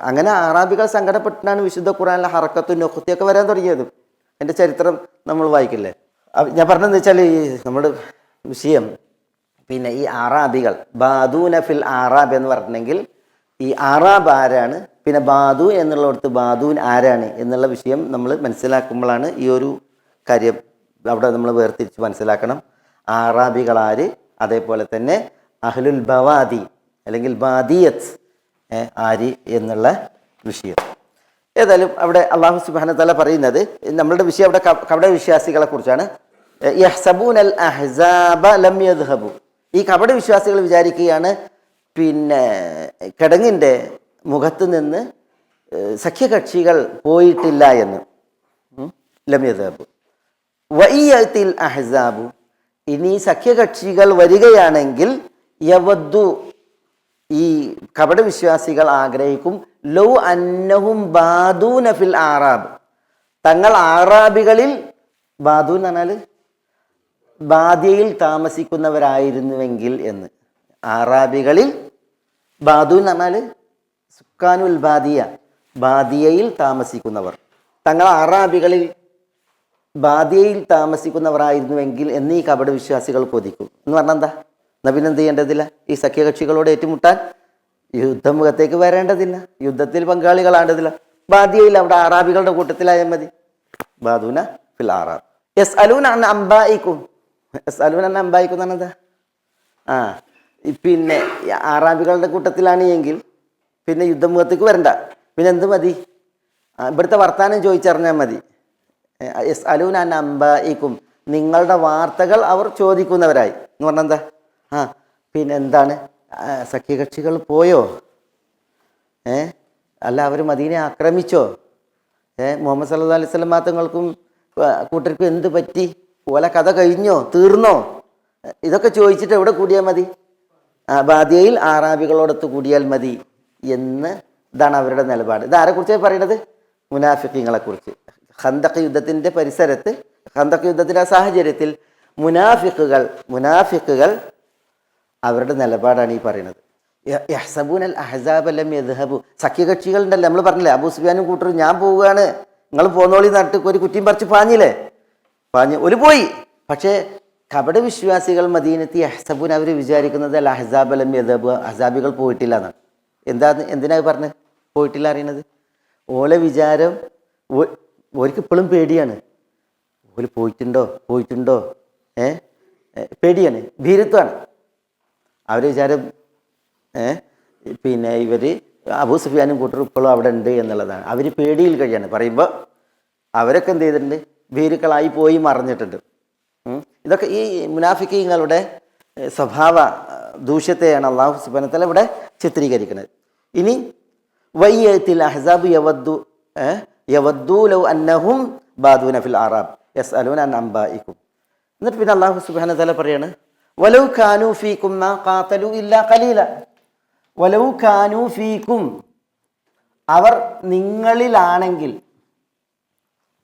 അങ്ങനെ ആറാബികൾ സങ്കടപ്പെട്ടിട്ടാണ് വിശുദ്ധ ഖുർആനിലെ ഹറക്കത്തും നൊഖത്തിയൊക്കെ വരാൻ തുടങ്ങിയത്. എൻ്റെ ചരിത്രം നമ്മൾ വായിക്കില്ലേ. ഞാൻ പറഞ്ഞതെന്ന് വെച്ചാൽ ഈ നമ്മുടെ വിഷയം പിന്നെ ഈ ആറാബികൾ ബാദൂന ഫിൽ ആറാബ് എന്ന് പറഞ്ഞിട്ടുണ്ടെങ്കിൽ ഈ ആറാബ് ആരാണ്, പിന്നെ ബാദു എന്നുള്ളിടത്ത് ബാദൂൻ ആരാണ് എന്നുള്ള വിഷയം നമ്മൾ മനസ്സിലാക്കുമ്പോഴാണ് ഈ ഒരു കാര്യം അവിടെ നമ്മൾ വേർതിരിച്ച് മനസ്സിലാക്കണം. ആറാബികളാര്, അതേപോലെ തന്നെ അഹ്ലുൽ ബവാദി അല്ലെങ്കിൽ ബാദിയത്ത് ആര് എന്നുള്ള വിഷയം. ഏതായാലും അവിടെ അള്ളാഹു സുബ്ഹാനഹു വ തആല പറയുന്നത് നമ്മളുടെ വിഷയം അവിടെ കപട വിശ്വാസികളെ കുറിച്ചാണ്. യഹ്സബൂനൽ അഹ്സാബ ലം യദ്ഹബു. ഈ കപട വിശ്വാസികൾ വിചാരിക്കുകയാണ് പിന്നെ കിടങ്ങിൻ്റെ മുഖത്ത് നിന്ന് സഖ്യകക്ഷികൾ പോയിട്ടില്ല എന്ന്. ലം യദ്ഹബു വഇയത്തിൽ അഹ്സാബു. ഇനി സഖ്യകക്ഷികൾ വരികയാണെങ്കിൽ യവദ്ദു, ഈ കപട വിശ്വാസികൾ ആഗ്രഹിക്കും, ലൗ അന്നഹും ബാദൂന ഫിൽ ആറാബ്, തങ്ങൾ ആറാബികളിൽ, ബാദു എന്ന് പറഞ്ഞാൽ ബാദിയയിൽ താമസിക്കുന്നവരായിരുന്നുവെങ്കിൽ എന്ന്. ആറാബികളിൽ ബാദു എന്ന് പറഞ്ഞാൽ സുക്കാനുൽ ബാദിയ, ബാദിയയിൽ താമസിക്കുന്നവർ, തങ്ങൾ ആറാബികളിൽ ബാദിയയിൽ താമസിക്കുന്നവരായിരുന്നുവെങ്കിൽ എന്നീ കപട വിശ്വാസികൾ കൊതിക്കും എന്ന് പറഞ്ഞാൽ എന്താ? നബിനെന്ത് ചെയ്യേണ്ടതില്ല? ഈ സഖ്യകക്ഷികളോട് ഏറ്റുമുട്ടാൻ യുദ്ധമുഖത്തേക്ക് വരേണ്ടതില്ല, യുദ്ധത്തിൽ പങ്കാളികളാണ്ടതില്ല. ബാദിയയിൽ അവിടെ ആറാബികളുടെ കൂട്ടത്തിലായാൽ മതി. ബാദൂന ഫിൽ ആറാബ്. യസ്അലൂന അൻ അംബായിക്കും. യസ്അലൂന അൻ അംബായിക്കും എന്ന് പറഞ്ഞാൽ എന്താ? പിന്നെ ആറാബികളുടെ കൂട്ടത്തിലാണ് എങ്കിൽ പിന്നെ യുദ്ധമുഖത്തേക്ക് വരണ്ട. പിന്നെ എന്ത് മതി? ഇവിടുത്തെ വർത്താനം ചോദിച്ചറിഞ്ഞാൽ മതി. യസ്അലൂന അൻ അംബായിക്കും, നിങ്ങളുടെ വാർത്തകൾ അവർ ചോദിക്കുന്നവരായി എന്ന് പറഞ്ഞാൽ എന്താ? പിന്നെ എന്താണ്, സഖ്യകക്ഷികൾ പോയോ? അല്ല അവർ മദീനയെ ആക്രമിച്ചോ? മുഹമ്മദ് സല്ലല്ലാഹു അലൈഹി വസല്ലം തങ്ങൾക്കും കൂട്ടർക്കും എന്ത് പറ്റി? ഓല കഥ കഴിഞ്ഞോ? തീർന്നോ? ഇതൊക്കെ ചോദിച്ചിട്ട് എവിടെ കൂടിയാൽ മതി? ബാദിയയിൽ ആറാബികളോടൊത്ത് കൂടിയാൽ മതി എന്ന് ഇതാണ് അവരുടെ നിലപാട്. ഇത് ആരെക്കുറിച്ചാണ് പറയുന്നത്? മുനാഫിഖീങ്ങളെ കുറിച്ച്. ഖന്തഖ് യുദ്ധത്തിൻ്റെ പരിസരത്ത്, ഖന്തഖ് യുദ്ധത്തിൻ്റെ സാഹചര്യത്തിൽ മുനാഫിഖുകൾ അവരുടെ നിലപാടാണ് ഈ പറയുന്നത്. യഹ്സബൂനൽ അഹ്സാബ ലം യദ്ഹബു. സഖ്യകക്ഷികളുണ്ടല്ലോ, നമ്മൾ പറഞ്ഞില്ലേ അബൂ സുഫിയാനും കൂട്ടരും ഞാൻ പോവുകയാണ്, നിങ്ങൾ പോന്നോളി നട്ട് ഒരു കുറ്റിയും പറിച്ച് പാഞ്ഞില്ലേ, ഒരു പോയി. പക്ഷേ കപട വിശ്വാസികൾ മദീനത്തി യഹ്സബൂൻ, അവർ വിചാരിക്കുന്നത് അൽ അഹ്സാബ ലം യദ്ഹബു, അഹ്സാബികൾ പോയിട്ടില്ല എന്നാണ്. എന്തിനാ പറഞ്ഞത് പോയിട്ടില്ല അറിയണത്? ഓലെ വിചാരം ഓർക്ക് ഇപ്പോഴും പേടിയാണ്. ഓല് പോയിട്ടുണ്ടോ പേടിയാണ്, ഭീരുത്വമാണ്. അവർ വിചാരം പിന്നെ ഇവർ അബൂ സുഫിയാനും കൂട്ടരും ഇപ്പോഴും അവിടെ ഉണ്ട് എന്നുള്ളതാണ്. അവർ പേടിയിൽ കഴിയാണ്. പറയുമ്പോൾ അവരൊക്കെ എന്ത് ചെയ്തിട്ടുണ്ട്? ഭീരുക്കളായി പോയി മറിഞ്ഞിട്ടുണ്ട്. ഇതൊക്കെ ഈ മുനാഫിക്കീങ്ങളുടെ സ്വഭാവ ദൂഷ്യത്തെയാണ് അള്ളാഹു സുബ്ഹാനഹു വ തആല ഇവിടെ ചിത്രീകരിക്കുന്നത്. ഇനി വയ്യത്തിൽ അഹ്സാബ് യവദ്ദു ലൗ അന്നഹും ബാദൂന ഫിൽ ആറാബ് യസ്അലൂന അൻ അംബായിക്കും. എന്നിട്ട് പിന്നെ അള്ളാഹു സുബ്ഹാനഹു വ തആല പറയാണ് വലൗ കാനൂ ഫീകും മാ ഖാതലു ഇല്ലാ ഖലീല. വലൗ കാനൂ ഫീകും, അവർ നിങ്ങളിലാണെങ്കിൽ,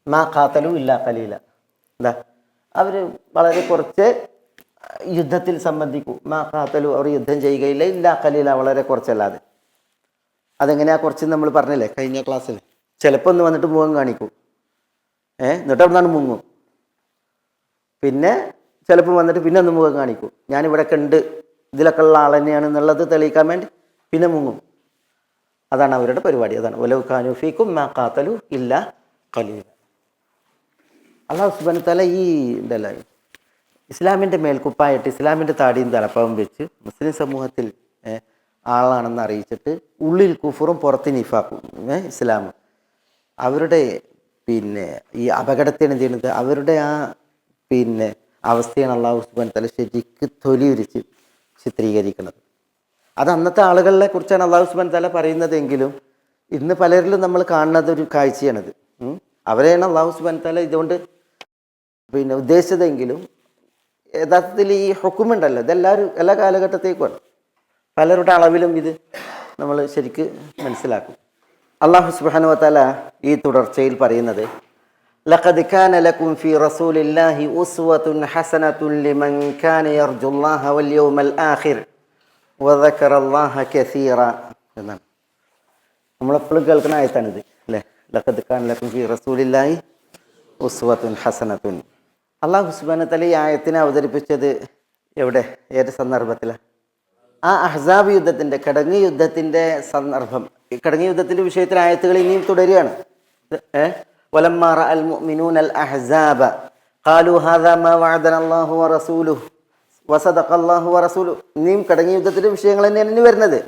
മാ ഖാതലു ഇല്ലാ ഖലീല, എന്താ അവർ വളരെ കുറച്ച് യുദ്ധത്തിൽ സംബന്ധിക്കൂ. മാ ഖാതലു, അവർ യുദ്ധം ചെയ്യുകയില്ല, ഇല്ലാ ഖലീല, വളരെ കുറച്ചല്ലാതെ. അതെങ്ങനെയാ കുറച്ച്? നമ്മൾ പറഞ്ഞില്ലേ കഴിഞ്ഞ ക്ലാസ്സിൽ. ചിലപ്പോൾ ഒന്ന് വന്നിട്ട് മുഖം കാണിക്കും, എന്നിട്ട് അവിടെ നിന്നാണ് മുങ്ങും. പിന്നെ ചിലപ്പോൾ വന്നിട്ട് പിന്നെ ഒന്ന് മുഖം കാണിക്കും, ഞാനിവിടെയൊക്കെ ഉണ്ട്, ഇതിലൊക്കെ ഉള്ള ആൾ തന്നെയാണെന്നുള്ളത് തെളിയിക്കാൻ വേണ്ടി പിന്നെ മുങ്ങും. അതാണ് അവരുടെ പരിപാടി. അതാണ് വലൗ കാനൂ ഫീകും മാ ഖാതലു ഇല്ലാ ഖലീല. അല്ലാഹു സുബ്ഹാനഹു വ തആല ഈ ഇസ്ലാമിൻ്റെ മേൽക്കുപ്പായിട്ട് ഇസ്ലാമിൻ്റെ താടിയും തലപ്പാവും വെച്ച് മുസ്ലിം സമൂഹത്തിൽ ആളാണെന്ന് അറിയിച്ചിട്ട് ഉള്ളിൽ കുഫറും പുറത്ത് നിഫാക്കും ഇസ്ലാമും. അവരുടെ ഈ അപകടത്തിന് എന്ത് ചെയ്യുന്നത്, അവരുടെ അവസ്ഥയാണ് അള്ളാഹു സുബ്ഹാനഹു വ തആല ശരിക്ക് തൊലിയുരിച്ച് ചിത്രീകരിക്കുന്നത്. അത് അന്നത്തെ ആളുകളെ കുറിച്ചാണ് അള്ളാഹു സുബ്ഹാനഹു വ തആല പറയുന്നതെങ്കിലും ഇന്ന് പലരിലും നമ്മൾ കാണുന്നത് ഒരു കാഴ്ചയാണത്. അവരെയാണ് അള്ളാഹു സുബ്ഹാനഹു വ തആല ഇതുകൊണ്ട് ഉദ്ദേശിച്ചതെങ്കിലും യഥാർത്ഥത്തിൽ ഈ ഹുക്കുമുണ്ടല്ലോ ഇതെല്ലാവരും എല്ലാ കാലഘട്ടത്തേക്കുമാണ്. പലരുടെ അളവിലും ഇത് നമ്മൾ ശരിക്ക് മനസ്സിലാക്കും. അള്ളാഹു സുബ്ഹാനഹു വ തആല ഈ തുടർച്ചയിൽ പറയുന്നത് ലഖദ് കാന ലക്കും ഫീ റസൂലില്ലാഹി ഉസ്വത്തുൻ ഹസനത്തുൻ ലിമൻ കാന യർജുല്ലാഹ വൽ യൗമൽ ആഖിർ വദക്കറല്ലാഹ കസീറ എന്നാണ്. നമ്മളെപ്പോഴും കേൾക്കുന്ന ആയത്താണിത് അല്ലേ. ലഖദ് കാന ലക്കും ഫീ റസൂലില്ലാഹി ഉസ്വത്തുൻ ഹസനത്തുൻ. അള്ളാഹു സുബ്ഹാനഹു വ തആല ഈ ആയത്തിനെ അവതരിപ്പിച്ചത് എവിടെ, ഏത് സന്ദർഭത്തിലാണ്? ആ അഹ്സാബ് യുദ്ധത്തിൻ്റെ കടങ്ങ് യുദ്ധത്തിൻ്റെ സന്ദർഭം. ഈ കടങ്ങ് യുദ്ധത്തിൻ്റെ വിഷയത്തിൽ ആയത്തുകൾ ഇനിയും തുടരുകയാണ്. വലമ്മാ റഅൽ മുഅ്മിനൂനൽ അഹ്സാബ ഖാലൂ ഹാദാ മാ വഅദന അല്ലാഹു വറസൂലുഹു വസദഖ അല്ലാഹു വറസൂലുഹു. ഇനിയും കടങ്ങ് യുദ്ധത്തിൻ്റെ വിഷയങ്ങൾ തന്നെയാണ് ഇനി വരുന്നത്.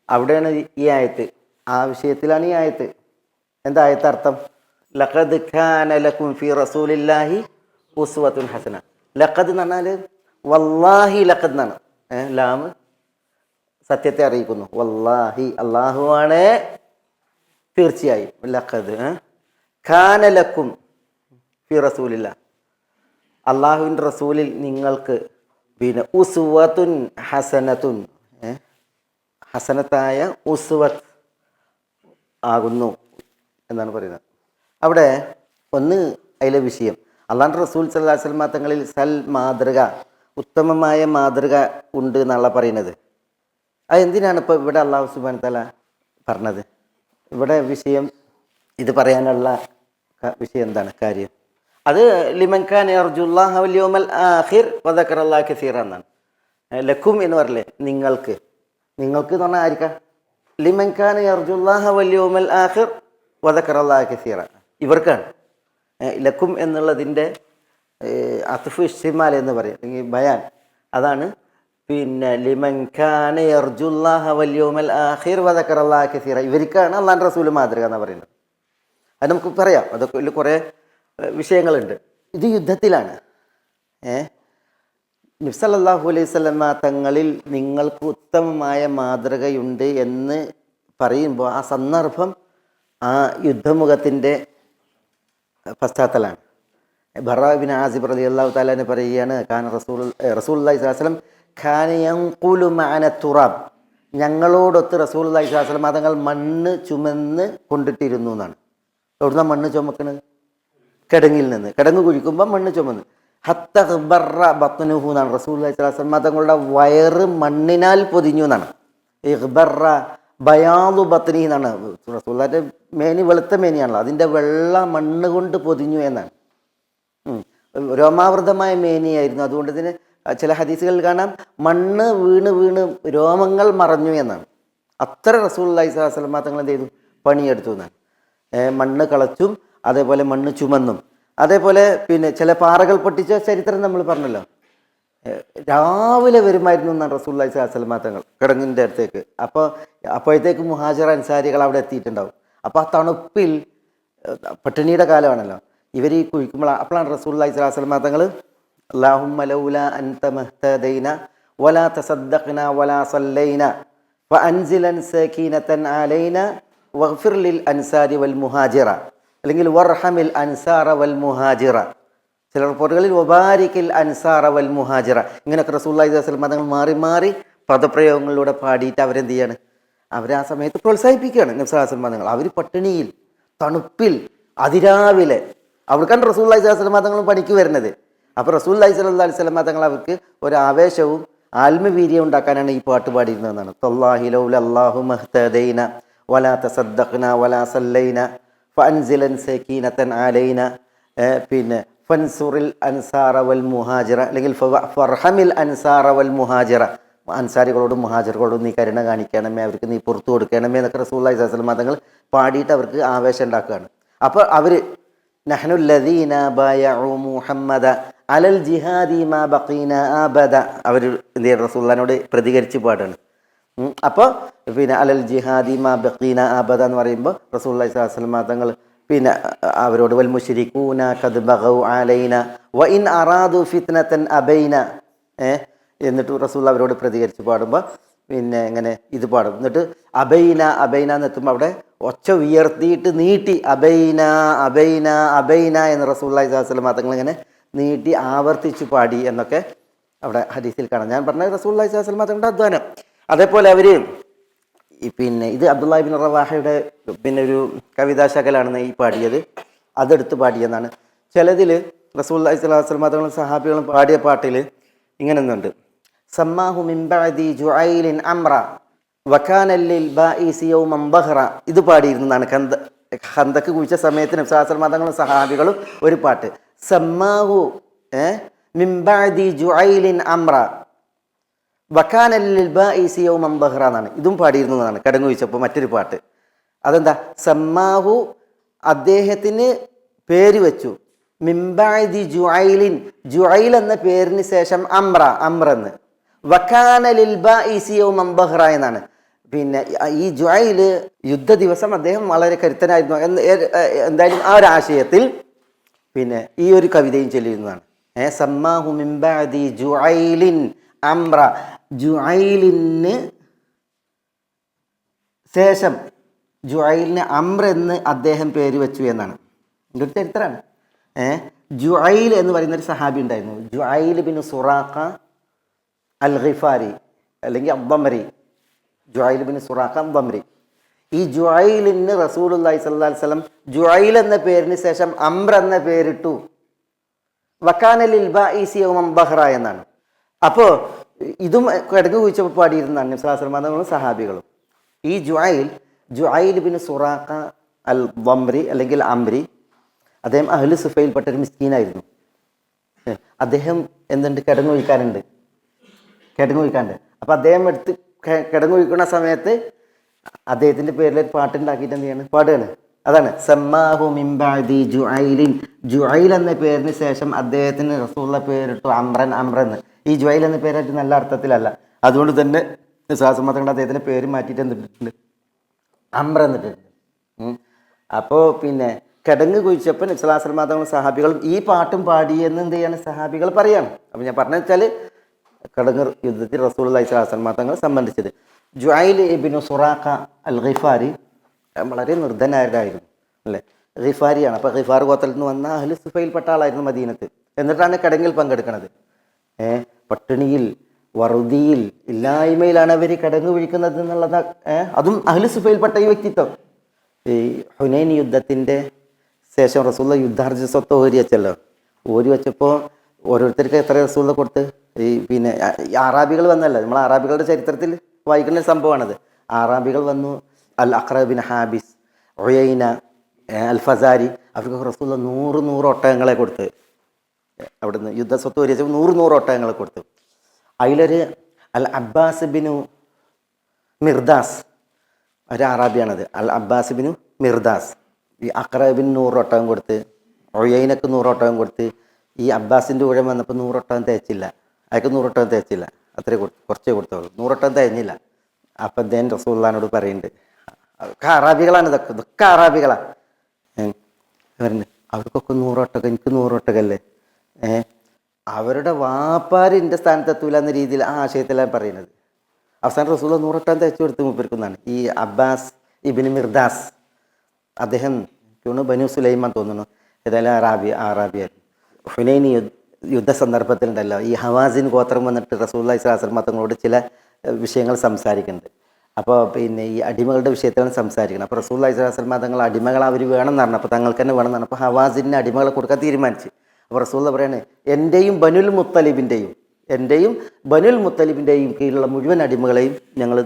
അവിടെയാണ് ഈ ആയത്ത്, ആ വിഷയത്തിലാണ് ഈ ആയത്ത്. എന്താ ആയത്ത് അർത്ഥം? ലഖദ് കാന ലക്കും ഫീ റസൂലില്ലാഹി ഉസ്വത്തുൻ ഹസന. ലഖദ് എന്ന് പറഞ്ഞാൽ വല്ലാഹി ലഖദ് എന്നാണ്. ലാമ് സത്യത്തെ അറിയിക്കുന്നു. വല്ലാഹി അള്ളാഹുവാണ് തീർച്ചയായും. ലഖദ് കാന ലക്കും ഫി റസൂലില്ലാ അള്ളാഹുവിൻ്റെ റസൂലിൽ നിങ്ങൾക്ക് ഉസ്വത്തുൻ ഹസനത്തുൻ ഹസനത്തായ ഉസ്വത്ത് ആകുന്നു എന്നാണ് പറയുന്നത്. അവിടെ ഒന്ന് അതിലെ വിഷയം അള്ളാഹുവിൻ്റെ റസൂൽ സല്ലല്ലാഹു അലൈഹി വസല്ലം തങ്ങളിൽ സൽ മാതൃക, ഉത്തമമായ മാതൃക ഉണ്ട് എന്നുള്ള പറയുന്നത്. അത് എന്തിനാണ് ഇപ്പോൾ ഇവിടെ അള്ളാഹു സുബ്ഹാനഹു വ തആല പറഞ്ഞത്? ഇവിടെ വിഷയം, ഇത് പറയാനുള്ള വിഷയം എന്താണ് കാര്യം? അത് ലിമൻ കാന യർജുല്ലാഹ വൽ യൗമൽ ആഖിർ വദക്കറല്ലാഹ കസീറ എന്നാണ്. ലക്കും എന്ന് പറയില്ലേ, നിങ്ങൾക്ക്. നിങ്ങൾക്ക് എന്ന് പറഞ്ഞാൽ ആയിരിക്കാം? ലിമൻ കാന യർജുല്ലാഹ വൽ യൗമൽ ആഖിർ വദക്കറല്ലാഹ കസീറ, ഇവർക്കാണ്. ലക്കും എന്നുള്ളതിൻ്റെ അത്ഫ് ഇസ്തിമാൽ എന്ന് പറയും, അല്ലെങ്കിൽ ബയാൻ. അതാണ് ലിമൻ കാന യർജുല്ലാഹ വൽ യൗമൽ ആഖിർ വദക്കറല്ലാഹ കസീറ, ഇവർക്കാണ് അല്ലാഹുവിൻ്റെ റസൂൽ മാതൃക എന്ന് പറയുന്നത്. അത് നമുക്ക് പറയാം, അതൊക്കെ കുറേ വിഷയങ്ങളുണ്ട്. ഇത് യുദ്ധത്തിലാണ്. നബി സല്ലല്ലാഹു അലൈഹി വസല്ലമ തങ്ങളിൽ നിങ്ങൾക്ക് ഉത്തമമായ മാതൃകയുണ്ട് എന്ന് പറയുമ്പോൾ ആ സന്ദർഭം ആ യുദ്ധമുഖത്തിൻ്റെ പശ്ചാത്തലമാണ്. ബറാ ഇബ്നു ആസിബ് റളിയല്ലാഹു തആല അൻഹു പറയുകയാണ്, കാന റസൂലുള്ളാഹി സ്വല്ലല്ലാഹു അലൈഹി വസല്ലം കാന യൻഖുലു മഅന തുറാബ്, ഞങ്ങളോടൊത്ത് റസൂലുള്ളാഹി സ്വല്ലല്ലാഹു അലൈഹി വസല്ലം തങ്ങൾ മണ്ണ് ചുമന്ന് കൊണ്ടിട്ടിരുന്നു എന്നാണ്. എവിടുന്ന മണ്ണ് ചുമക്കുന്നത്? കിടങ്ങിൽ നിന്ന്. കിടങ്ങ് കുഴിക്കുമ്പോൾ മണ്ണ് ചുമന്ന്. ഹത്ത ഇഖ്ബറ ബത്നുഹു എന്നാണ്. റസൂലുള്ളാഹി സ്വല്ലല്ലാഹു അലൈഹി വസല്ലം തങ്ങളുടെ വയറ് മണ്ണിനാൽ പൊതിഞ്ഞു എന്നാണ്. ഇഖ്ബറ ബയാദു ബത്നിഹി എന്നാണ്. റസൂലുള്ളാഹിന്റെ മേനി വെളുത്ത മേനിയാണല്ലോ, അതിൻ്റെ വെള്ള മണ്ണ് കൊണ്ട് പൊതിഞ്ഞു എന്നാണ്. രോമാവൃതമായ മേനിയായിരുന്നു. അതുകൊണ്ട് തന്നെ ചില ഹദീസുകളിൽ കാണാം മണ്ണ് വീണ് വീണ് രോമങ്ങൾ മറഞ്ഞു എന്നാണ്. അത്ര റസൂലുള്ളാഹി സ്വല്ലല്ലാഹു അലൈഹി വസല്ലം തങ്ങൾ എന്ത് ചെയ്തു? പണിയെടുത്തു എന്നാണ്. മണ്ണ് കളച്ചും അതേപോലെ മണ്ണ് ചുമന്നും. അതേപോലെ ചില പാറകൾ പൊട്ടിച്ച ചരിത്രം നമ്മൾ പറഞ്ഞല്ലോ. രാവിലെ വരുമായിരുന്നു എന്നാണ് റസൂലുള്ളാഹി സ്വല്ലല്ലാഹു അലൈഹി വസല്ലം തങ്ങൾ കിടങ്ങിൻ്റെ അടുത്തേക്ക്. അപ്പോഴത്തേക്ക് മുഹാജിർ അൻസാരികൾ അവിടെ എത്തിയിട്ടുണ്ടാവും. അപ്പോൾ ആ തണുപ്പിൽ, പട്ടിണിയുടെ കാലമാണല്ലോ, ഇവർ ഈ കുഴിക്കുമ്പോൾ അപ്പോഴാണ് റസൂലുള്ളാഹി സ്വല്ലല്ലാഹു അലൈഹി വസല്ലം തങ്ങൾ അല്ലാഹുമ്മ ലൗലാ അൻത മഹ്തദൈന വലാ തസദ്ദഖ്നാ വലാ സല്ലൈന ഫഅൻസിലൻ സകീനതൻ അലൈന വഗ്ഫിർ ലിൽ അൻസാരി വൽ മുഹാജിറ, അല്ലെങ്കിൽ വർഹമിൽ അൻസാറ വൽ മുഹാജിറ. ചില റിപ്പോർട്ടുകളിൽ വബാരിക്കിൽ അൻസാറ വൽ മുഹാജിറ, ഇങ്ങനെയൊക്കെ റസൂലുള്ളാഹി സ്വല്ലല്ലാഹു അലൈഹി വസല്ലം തങ്ങൾ മാറി മാറി പദപ്രയോഗങ്ങളിലൂടെ പാടിയിട്ട് അവരെന്ത് ചെയ്യാണ്? അവരെ ആ സമയത്ത് പ്രോത്സാഹിപ്പിക്കുകയാണ്. നബി സല്ലല്ലാഹു അലൈഹി വസല്ലം തങ്ങൾ അവർ പട്ടിണിയിൽ, തണുപ്പിൽ, അതിരാവിലെ അവർക്കാണ് റസൂലുള്ളാഹി സ്വല്ലല്ലാഹു അലൈഹി വസല്ലം തങ്ങളും പണിക്ക് വരുന്നത്. അപ്പോൾ റസൂലുള്ളാഹി സ്വല്ലല്ലാഹു അലൈഹി വസല്ലം തങ്ങൾ അവർക്ക് ഒരു ആവേശവും ആത്മവീര്യം ഉണ്ടാക്കാനാണ് ഈ പാട്ട് പാടിയിരുന്നതെന്നാണ്. തല്ലാഹി ലൗലല്ലാഹു മഹ്തദൈന വലാ തസദ്ദഖ്നാ വലാ സല്ലൈന ഫഅൻസിലൻ സകീനതൻ അലൈന, ഫൻസുറിൽ അൻസാറ വൽ മുഹാജിറ, അല്ലെങ്കിൽ ഫർഹമിൽ അൻസാറ വൽ മുഹാജിറ, അൻസാരികളോടും മുഹാജിറുകളോടും നീ കരുണ കാണിക്കണമേ, അവർക്ക് നീ പുറത്തു കൊടുക്കണമേ എന്നൊക്കെ റസൂലുള്ളാഹി സ്വല്ലല്ലാഹു അലൈഹി വസല്ലം തങ്ങൾ പാടിയിട്ട് അവർക്ക് ആവേശം ഉണ്ടാക്കുകയാണ്. അപ്പോൾ അവർ നഹ്നു ലദീന ബയഉ മുഹമ്മദ അലൽ ജിഹാദി മാ ബഖീന അബദ. അവർ എന്ത് ചെയ്യും, റസൂലുള്ളാഹിനോട് പ്രതികരിച്ച് പാടാണ്. അപ്പോൾ പിന്നെ അലൽ ജിഹാദി മാ ബഖീന അബദ എന്ന് പറയുമ്പോൾ റസൂലുള്ളാഹി സ്വല്ലല്ലാഹു അലൈഹി വസല്ലം തങ്ങൾ പിന്നെ അവരോട് വൽ മുശ്രികൂന ഖദ് ബഗൗ അലൈന വ ഇൻ അറാദു ഫിത്നതൻ അബൈന, എന്നിട്ട് റസൂലുള്ളാഹി അവരോട് പ്രതികരിച്ച് പാടുമ്പോൾ പിന്നെ ഇങ്ങനെ ഇത് പാടും. എന്നിട്ട് അബൈന അബൈന എന്ന് എത്തുമ്പോൾ അവിടെ ഒച്ച ഉയർത്തിയിട്ട് നീട്ടി അബൈന അബൈന അബൈന എന്ന് റസൂലുള്ളാഹി സ്വല്ലല്ലാഹു അലൈഹി വസല്ലം തങ്ങൾ ഇങ്ങനെ നീട്ടി ആവർത്തിച്ച് പാടി എന്നൊക്കെ അവിടെ ഹദീസിൽ കാണാം. ഞാൻ പറഞ്ഞ റസൂലുള്ളാഹി സ്വല്ലല്ലാഹു അലൈഹി വസല്ലം തങ്ങളുടെ അധ്വാനം. അതേപോലെ അവർ പിന്നെ ഇത് അബ്ദുല്ലാഹി ഇബ്നു റവാഹയുടെ പിന്നെ ഒരു കവിതാശകലാണ് ഈ പാടിയത്, അതെടുത്ത് പാടിയെന്നാണ്. ചിലതിൽ റസൂലുള്ളാഹി സ്വല്ലല്ലാഹു അലൈഹി വസല്ലം തങ്ങളും സഹാബികളും പാടിയ പാട്ടിൽ ഇങ്ങനെ ഒന്നുണ്ട്. സമ്മാഹു മിൻ ബഅദി ജുഐലിൻ അംറ വകാന ലിൽ ബാഇസി യൗമൻ ബഹ്റ. ഇത് പാടിയിരുന്നതാണ് ഖന്തക്ക് കുഴിച്ച സമയത്ത് നബി സ്വല്ലല്ലാഹു അലൈഹി വസല്ലം തങ്ങളും സഹാബികളും ഒരു പാട്ട്. സമ്മാഹു മിൻ ബഅദി ജുഐലിൻ അംറ വകാന ലിൽ ബാഇസി യൗമൻ ബഹ്റ എന്നാണ്. ഇതും പാടിയിരുന്നതാണ് കടങ്ങ് കുഴിച്ചപ്പോൾ മറ്റൊരു പാട്ട്. അതെന്താ? സമ്മാഹു അദ്ദേഹത്തിന് പേര് വെച്ചു, മിംബഅദി ജുഐലിൻ ജുഐൽ എന്ന പേരിന് ശേഷം അംറ അംറെന്ന്, വകാന ലിൽ ബാഇസി യൗമൻ ബഹ്റ എന്നാണ്. പിന്നെ ഈ ജുഐൽ യുദ്ധ ദിവസം അദ്ദേഹം വളരെ കരുത്തനായിരുന്നു എന്തായാലും ആ ഒരു ആശയത്തിൽ പിന്നെ ഈ ഒരു കവിതയും ചൊല്ലിയിരുന്നതാണ്. സമ്മാഹു മിംബഅദി ജുഐലിൻ അംറ, ജുഐലിന് ശേഷം ജുഐലിന് അംർ എന്ന് അദ്ദേഹം പേര് വെച്ചു എന്നാണ്. ഇതൊരു ചരിത്രമാണ്. ജുഐൽ എന്ന് പറയുന്നൊരു സഹാബി ഉണ്ടായിരുന്നു, ജുഐൽ ബിൻ സുറാഖ അൽ ഖിഫാരി അല്ലെങ്കിൽ അബ്ദമരി, ജുഐൽ ബിൻ സുറാഖ അബ്ദമരി. ഈ ജുഐലിന് റസൂലുള്ളാഹി സ്വല്ലല്ലാഹു അലൈഹി വസല്ലം ജുഐൽ എന്ന പേരിന് ശേഷം അംർ എന്ന പേരിട്ടു, വകാന ലിൽ ബാഇസി യൗമൻ ബഹ്റ എന്നാണ്. അപ്പോൾ ഇതും കിടങ്ങ് കുഴിച്ചപ്പോൾ പാടിയിരുന്നതാണ് നബി സ്വല്ലല്ലാഹു അലൈഹി വസല്ലം സഹാബികളും. ഈ ജുഐൽ ബിൻ സുറാഖ അൽ ദംരി അല്ലെങ്കിൽ അംരി, അദ്ദേഹം അഹ്ലു സുഫയിൽപ്പെട്ട ഒരു മിസ്കീനായിരുന്നു. അദ്ദേഹം എന്തുണ്ട്, കിടങ്ങ് കുഴിക്കാനുണ്ട്. അപ്പം അദ്ദേഹം എടുത്ത് കിടങ്ങ് കുഴിക്കുന്ന സമയത്ത് അദ്ദേഹത്തിൻ്റെ പേരിൽ ഒരു പാട്ടുണ്ടാക്കിയിട്ട് എന്ത് ചെയ്യാണ്, പാടുകയാണ്. അതാണ് സമ്മാഹു മിൻ ബഅദി ജുഐലിൻ, ജുഐൽ എന്ന പേരിന് ശേഷം അദ്ദേഹത്തിന് റസൂലുള്ള പേരിട്ടു അംറൻ അംറെന്ന്. ഈ ജുഐൽ എന്ന പേരായിട്ട് നല്ല അർത്ഥത്തിലല്ല, അതുകൊണ്ട് തന്നെ ശ്വാസമത്തങ്ങളുടെ അദ്ദേഹത്തിൻ്റെ പേര് മാറ്റിയിട്ട് എന്തിട്ടുണ്ട്, അംറ എന്നിട്ടുണ്ട്. അപ്പോൾ പിന്നെ കിടങ്ങ് കുഴിച്ചപ്പോൾ നബി സ്വല്ലല്ലാഹു അലൈഹി വസല്ലം സഹാബികളും ഈ പാട്ടും പാടിയെന്ന് എന്ത് ചെയ്യാണ് സഹാബികൾ പറയാണ്. അപ്പോൾ ഞാൻ പറഞ്ഞു വെച്ചാൽ കിടങ്ങ് യുദ്ധത്തിൽ റസൂലുള്ളാഹി സ്വല്ലല്ലാഹു അലൈഹി വസല്ലം തങ്ങളെ സംബന്ധിച്ചത് ജുഐൽ ഇബ്നു സുറാഖ അൽ ഖിഫാരി വളരെ നിർധനരായിരുന്നു അല്ലേ, ഖിഫാരിയാണ്. അപ്പോൾ ഖിഫാർ ഗോത്രത്തിൽ നിന്ന് വന്ന അഹ്ലു സുഫയിൽപ്പെട്ട ആളായിരുന്നു മദീനത്ത്. എന്നിട്ടാണ് കിടങ്ങിൽ പങ്കെടുക്കുന്നത്. പട്ടിണിയിൽ വറുതിയിൽ ഇല്ലായ്മയിലാണ് അവർ കിടങ്ങ് വിഴിക്കുന്നത് എന്നുള്ളത്. അതും അഹ്ലു സുഫയിൽപ്പെട്ട ഈ വ്യക്തിത്വം. ഈ ഹുനൈൻ യുദ്ധത്തിൻ്റെ ശേഷം റസൂലുള്ള യുദ്ധാർജ സ്വത്ത് ഓരി വെച്ചല്ലോ. ഓരി വെച്ചപ്പോൾ ഓരോരുത്തർക്ക് എത്ര റസൂലുള്ള കൊടുത്ത് ഈ പിന്നെ അറാബികൾ വന്നല്ല, നമ്മൾ അറാബികളുടെ ചരിത്രത്തിൽ വായിക്കുന്ന സംഭവമാണത്. അറാബികൾ വന്നു, അൽ അഖ്റ ബിൻ ഹാബിസ്, ഉയൈന, അൽ ഫസാരി, അവർക്ക് റസൂലുള്ള 100 ഒട്ടകങ്ങളെ കൊടുത്ത്. അവിടുന്ന് യുദ്ധസ്വത്ത് ഓരി വെച്ചപ്പോൾ 100 ഒട്ടകങ്ങളെ കൊടുത്തു. അതിലൊരു അൽ അബ്ബാസ് ബിനു മിർദാസ്, ഒരു അറാബിയാണത്. അൽ അബ്ബാസ് ബിനു മിർദാസ് ഈ അഖ്റബിന് 100 ഒട്ടകം കൊടുത്ത്, ഒയൈനക്ക് 100 ഒട്ടകം കൊടുത്ത്. ഈ അബ്ബാസിൻ്റെ ഊഴം വന്നപ്പോൾ 100 ഒട്ടകം തേച്ചില്ല, അയാൾക്ക് 100 ഒട്ടകം തേച്ചില്ല, അത്രേ കുറച്ചേ കൊടുത്തോളൂ, 100 ഒട്ടകം തേഞ്ഞില്ല. അപ്പം അദ്ദേഹം റസൂലുള്ളാഹിനോട് പറയുന്നുണ്ട്, അറാബികളാണ് ഇതൊക്കെ അറാബികളാണ് പറയുന്നത്, അവർക്കൊക്കെ 100 ഒട്ടകം, എനിക്ക് 100 ഒട്ടകല്ലേ, അവരുടെ വാപ്പാരിൻ്റെ സ്ഥാനത്തെത്തൂല എന്ന രീതിയിൽ ആ ആശയത്തിലാണ് പറയുന്നത്. അവസാനം റസൂലുള്ള 100 ഒട്ടകം തേച്ച് കൊടുത്ത് മൂപ്പർക്കുന്നതാണ്. ഈ അബ്ബാസ് ഇബ്നു മിർദാസ് അദ്ദേഹം ബനു സുലൈമാൻ തോന്നുന്നു, ഏതായാലും അറാബിയായിരുന്നു. ഹുനൈൻ യുദ്ധ സന്ദർഭത്തിലുണ്ടല്ലോ ഈ ഹവാസിൻ ഗോത്രം വന്നിട്ട് റസൂലുള്ളാഹി സ്വല്ലല്ലാഹു അലൈഹി വസല്ലം തങ്ങളോട് ചില വിഷയങ്ങൾ സംസാരിക്കുന്നുണ്ട്. അപ്പോൾ പിന്നെ ഈ അടിമകളുടെ വിഷയത്തിലാണ് സംസാരിക്കുന്നത്. അപ്പോൾ റസൂലുള്ളാഹി സ്വല്ലല്ലാഹു അലൈഹി വസല്ലം തങ്ങൾ അടിമകൾ അവർ വേണമെന്ന് പറഞ്ഞു. അപ്പോൾ തങ്ങൾക്ക് തന്നെ വേണമെന്ന് പറഞ്ഞു. അപ്പോൾ ഹവാസിന് അടിമകളെ കൊടുക്കാൻ തീരുമാനിച്ചു. അപ്പോൾ റസൂലുള്ള പറയാണ്, എൻ്റെയും ബനുൽ മുത്തലിബിൻ്റെയും കീഴിലുള്ള മുഴുവൻ അടിമകളെയും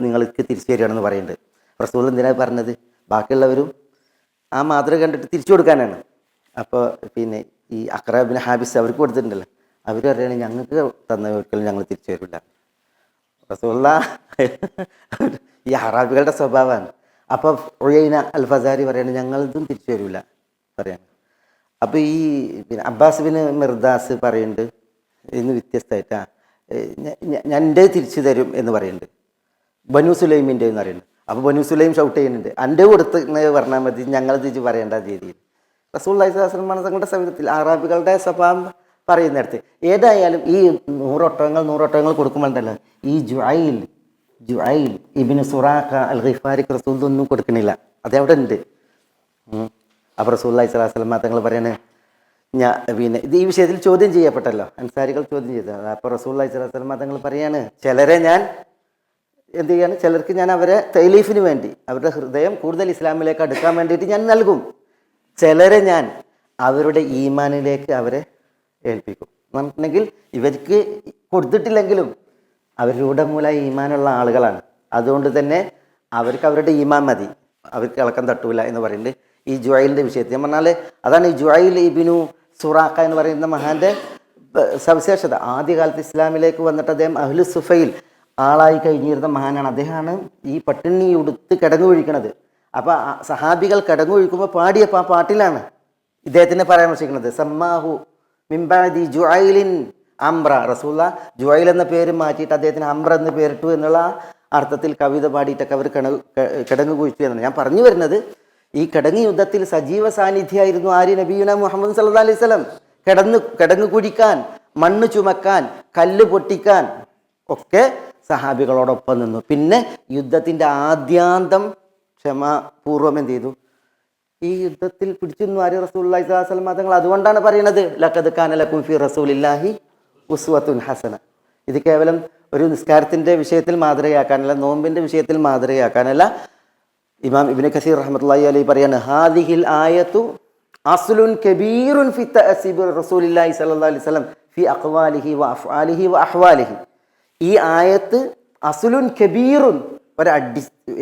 നിങ്ങൾക്ക് തിരിച്ചു തരികയാണെന്ന് പറയുന്നുണ്ട്. റസൂൽ എന്തിനാണ് പറഞ്ഞത്? ബാക്കിയുള്ളവരും ആ മാതൃക കണ്ടിട്ട് തിരിച്ചു കൊടുക്കാനാണ്. അപ്പോൾ പിന്നെ ഈ അഖ്റ ബിൻ ഹാബിസ് അവർക്ക് കൊടുത്തിട്ടുണ്ടല്ലോ, അവർ പറയുകയാണ് ഞങ്ങൾക്ക് തന്ന ഒരിക്കലും ഞങ്ങൾ തിരിച്ചു വരില്ല. റസൂലുള്ളാഹി ഈ അറാബികളുടെ സ്വഭാവമാണ്. അപ്പോൾ ഉയൈന അൽ ഫസാരി പറയുകയാണ് ഞങ്ങളിതും തിരിച്ചു വരില്ല പറയാണ്. അപ്പോൾ ഈ പിന്നെ അബ്ബാസ് ബിൻ മിർദാസ് പറയുന്നുണ്ട് ഇന്ന് വ്യത്യസ്തമായിട്ടാ ഞാൻ എൻ്റെ തിരിച്ചു തരും എന്ന് പറയുന്നുണ്ട്. ബനു സുലൈമിൻ്റെ എന്ന് പറയുന്നുണ്ട്. അപ്പോൾ ബനു സുലൈം ഷൗട്ട് ചെയ്യുന്നുണ്ട്, എൻ്റെ കൊടുത്ത് പറഞ്ഞാൽ മതി, ഞങ്ങൾ തിരിച്ച് പറയേണ്ട രീതിയിൽ. റസൂലുള്ളാഹി സ്വല്ലല്ലാഹു അലൈഹി വസല്ലം തങ്ങളുടെ സമയത്തിൽ അറാബികളുടെ സ്വഭാവം പറയുന്നിടത്ത് ഏതായാലും ഈ 100 ഒട്ടകങ്ങൾ കൊടുക്കുമ്പോഴല്ലോ ഈ ജുഐൽ ഇബ്നു സുറാഖ അൽ ഗിഫാരിക്ക് റസൂൽ ഒന്നും കൊടുക്കണില്ല, അതവിടെ ഉണ്ട്. അപ്പോൾ റസൂലുള്ളാഹി സ്വല്ലല്ലാഹു അലൈഹി വസല്ലം തങ്ങൾ പറയാണ്, പിന്നെ ഇത് ഈ വിഷയത്തിൽ ചോദ്യം ചെയ്യപ്പെട്ടല്ലോ, അൻസാരികൾ ചോദ്യം ചെയ്തത്. അപ്പോൾ റസൂലുള്ളാഹി സ്വല്ലല്ലാഹു അലൈഹി വസല്ലം തങ്ങൾ പറയാണ്, ചിലരെ ഞാൻ എന്ത് ചെയ്യാണ്, ചിലർക്ക് ഞാൻ അവരെ തൈലീഫിന് വേണ്ടി അവരുടെ ഹൃദയം കൂടുതൽ ഇസ്ലാമിലേക്ക് അടുക്കാൻ വേണ്ടിയിട്ട് ഞാൻ നൽകും, ചിലരെ ഞാൻ അവരുടെ ഈമാനിലേക്ക് അവരെ ഏൽപ്പിക്കും. എന്നുണ്ടെങ്കിൽ ഇവർക്ക് കൊടുത്തിട്ടില്ലെങ്കിലും അവരുടെ മൂലം ഈമാനുള്ള ആളുകളാണ്, അതുകൊണ്ട് തന്നെ അവർക്ക് അവരുടെ ഈമാൻ മതി, അവർക്ക് ഇളക്കം തട്ടൂല എന്ന് പറയുന്നുണ്ട്. ഈ ജുഐലിൻ്റെ വിഷയത്തിൽ ഞാൻ പറഞ്ഞാൽ അതാണ് ഈ ജുഐൽ ഇബ്നു സുറാഖ എന്ന് പറയുന്ന മഹാൻ്റെ സവിശേഷത. ആദ്യകാലത്ത് ഇസ്ലാമിലേക്ക് വന്നിട്ട് അദ്ദേഹം അഹ്ലു സുഫയിൽ ആളായി കഴിഞ്ഞിരുന്ന മഹാനാണ്. അദ്ദേഹമാണ് ഈ പട്ടിണി ഉടുത്ത് കിടങ്ങുകൊഴിക്കണത്. അപ്പോൾ സഹാബികൾ കിടങ്ങുകൊഴിക്കുമ്പോൾ പാടിയപ്പോൾ ആ പാട്ടിലാണ് ഇദ്ദേഹത്തിനെ പരാമർശിക്കുന്നത്. സമ്മാഹു മിംബാദി ജുഐലിൻ അംബ്ര. റസൂല ജുഐൽ എന്ന പേര് മാറ്റിയിട്ട് അദ്ദേഹത്തിന് അംബ്ര എന്ന് പേരിട്ടു എന്നുള്ള അർത്ഥത്തിൽ കവിത പാടിയിട്ടൊക്കെ അവർ കിടങ്ങു കുഴിച്ചു എന്നാണ് ഞാൻ പറഞ്ഞു വരുന്നത്. ഈ കിടങ്ങ് യുദ്ധത്തിൽ സജീവ സാന്നിധ്യമായിരുന്നു ആര്യ നബിയുന മുഹമ്മദ് സല്ലല്ലാഹു അലൈഹി വസല്ലം. കിടങ്ങ് കുഴിക്കാൻ, മണ്ണ് ചുമക്കാൻ, കല്ല് പൊട്ടിക്കാൻ ഒക്കെ സഹാബികളോടൊപ്പം നിന്നു. പിന്നെ യുദ്ധത്തിൻ്റെ ആദ്യാന്തം ക്ഷമാപൂർവം എന്ത് ചെയ്തു, ഈ യുദ്ധത്തിൽ പിടിച്ചു നിന്നു ആര്യ റസൂലുള്ളാഹി സ്വല്ലല്ലാഹു അലൈഹി വസല്ലം തങ്ങൾ. അതുകൊണ്ടാണ് പറയുന്നത് ലഖദ് കാന ലക്കും ഫീ റസൂലില്ലാഹി ഉസ്വത്തുൻ ഹസന. ഇത് കേവലം ഒരു നിസ്കാരത്തിൻ്റെ വിഷയത്തിൽ മാതൃകയാക്കാനല്ല, നോമ്പിൻ്റെ വിഷയത്തിൽ മാതൃകയാക്കാനല്ല. ഇമാം ഇബ്നു കസീർ റഹ്മത്തുള്ളാഹി അലൈഹി പറയാണ്, ഹാദിഹിൽ ആയത്തു അസ്ലുൻ കബീറുൻ ഫി തഅസിബി റസൂലില്ലാഹി സ്വല്ലല്ലാഹു അലൈഹി വസല്ലം ഫി അഖ്വാലിഹി വ അഫ്ആലിഹി വ അഹ്വാലിഹി. ഈ ആയത്ത് അസ്ലുൻ കബീറുൻ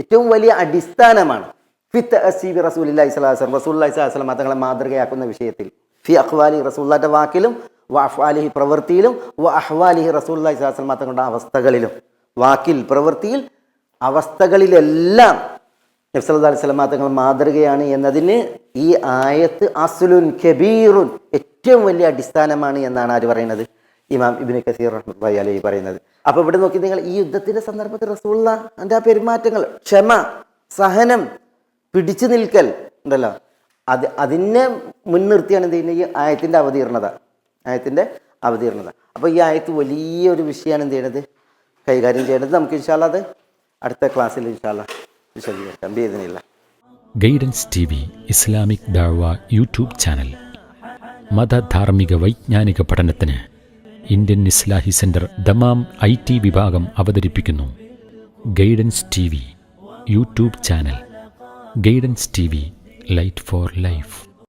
ഏറ്റവും വലിയ അടിസ്ഥാനമാണ് ഫി തഅസിബി റസൂലില്ലാഹി സ്വല്ലല്ലാഹു അലൈഹി വസല്ലം, റസൂലുള്ളാഹി സ്വല്ലല്ലാഹു അലൈഹി വസല്ലം തങ്ങളെ മാതൃകയാക്കുന്ന വിഷയത്തിൽ. ഫി അഖ്വാലി റസൂലുള്ളാഹിയുടെ വാക്കിലും വ അഫ്ആലിഹി പ്രവൃത്തിയിലും വ അഹ്വാലിഹി റസൂലുള്ളാഹി സ്വല്ലല്ലാഹു അലൈഹി വസല്ലം തങ്ങളുടെ അവസ്ഥകളിലും. വാക്കിൽ, പ്രവൃത്തിയിൽ, അവസ്ഥകളിലെല്ലാം നബി സല്ലല്ലാഹു അലൈഹി വസല്ലം തങ്ങൾ മാതൃകയാണ് എന്നതിന് ഈ ആയത്ത് അസ്ലുൻ കബീറുൻ ഏറ്റവും വലിയ അടിസ്ഥാനമാണ് എന്നാണ് ആര് പറയുന്നത്, ഇമാം ഇബ്നു കസീർ റഹ്മത്തുള്ളാഹി അലൈഹി പറയുന്നത്. അപ്പോൾ ഇവിടെ നോക്കി നിങ്ങൾ ഈ യുദ്ധത്തിൻ്റെ സന്ദർഭത്തിൽ റസൂലുള്ളാഹിന്റെ ആ പെരുമാറ്റങ്ങൾ, ക്ഷമ, സഹനം, പിടിച്ചു നിൽക്കൽ ഉണ്ടല്ലോ, അതിനെ മുൻനിർത്തിയാണ് എന്ത് ചെയ്യുന്നത് ഈ ആയത്തിൻ്റെ അവതീർണത. അപ്പോൾ ഈ ആയത്ത് വലിയൊരു വിഷയമാണ് എന്ത് ചെയ്യണത്, കൈകാര്യം ചെയ്യേണ്ടത്. നമുക്ക് ഇൻഷാ അല്ലാഹ് അത് അടുത്ത ക്ലാസ്സിൽ ഇൻഷാ അല്ലാഹ് വിശദീകരിക്കാം. ബിഇദ്നില്ല. ഗൈഡൻസ് TV ഇസ്ലാമിക് ദഅവ യൂട്യൂബ് ചാനൽ. മതധാർമ്മിക വൈജ്ഞാനിക പഠനത്തിന് Indian Islahi centre Dammam IT വിഭാഗം അവതരിപ്പിക്കുന്നു guidance TV YouTube channel. Guidance TV light for life.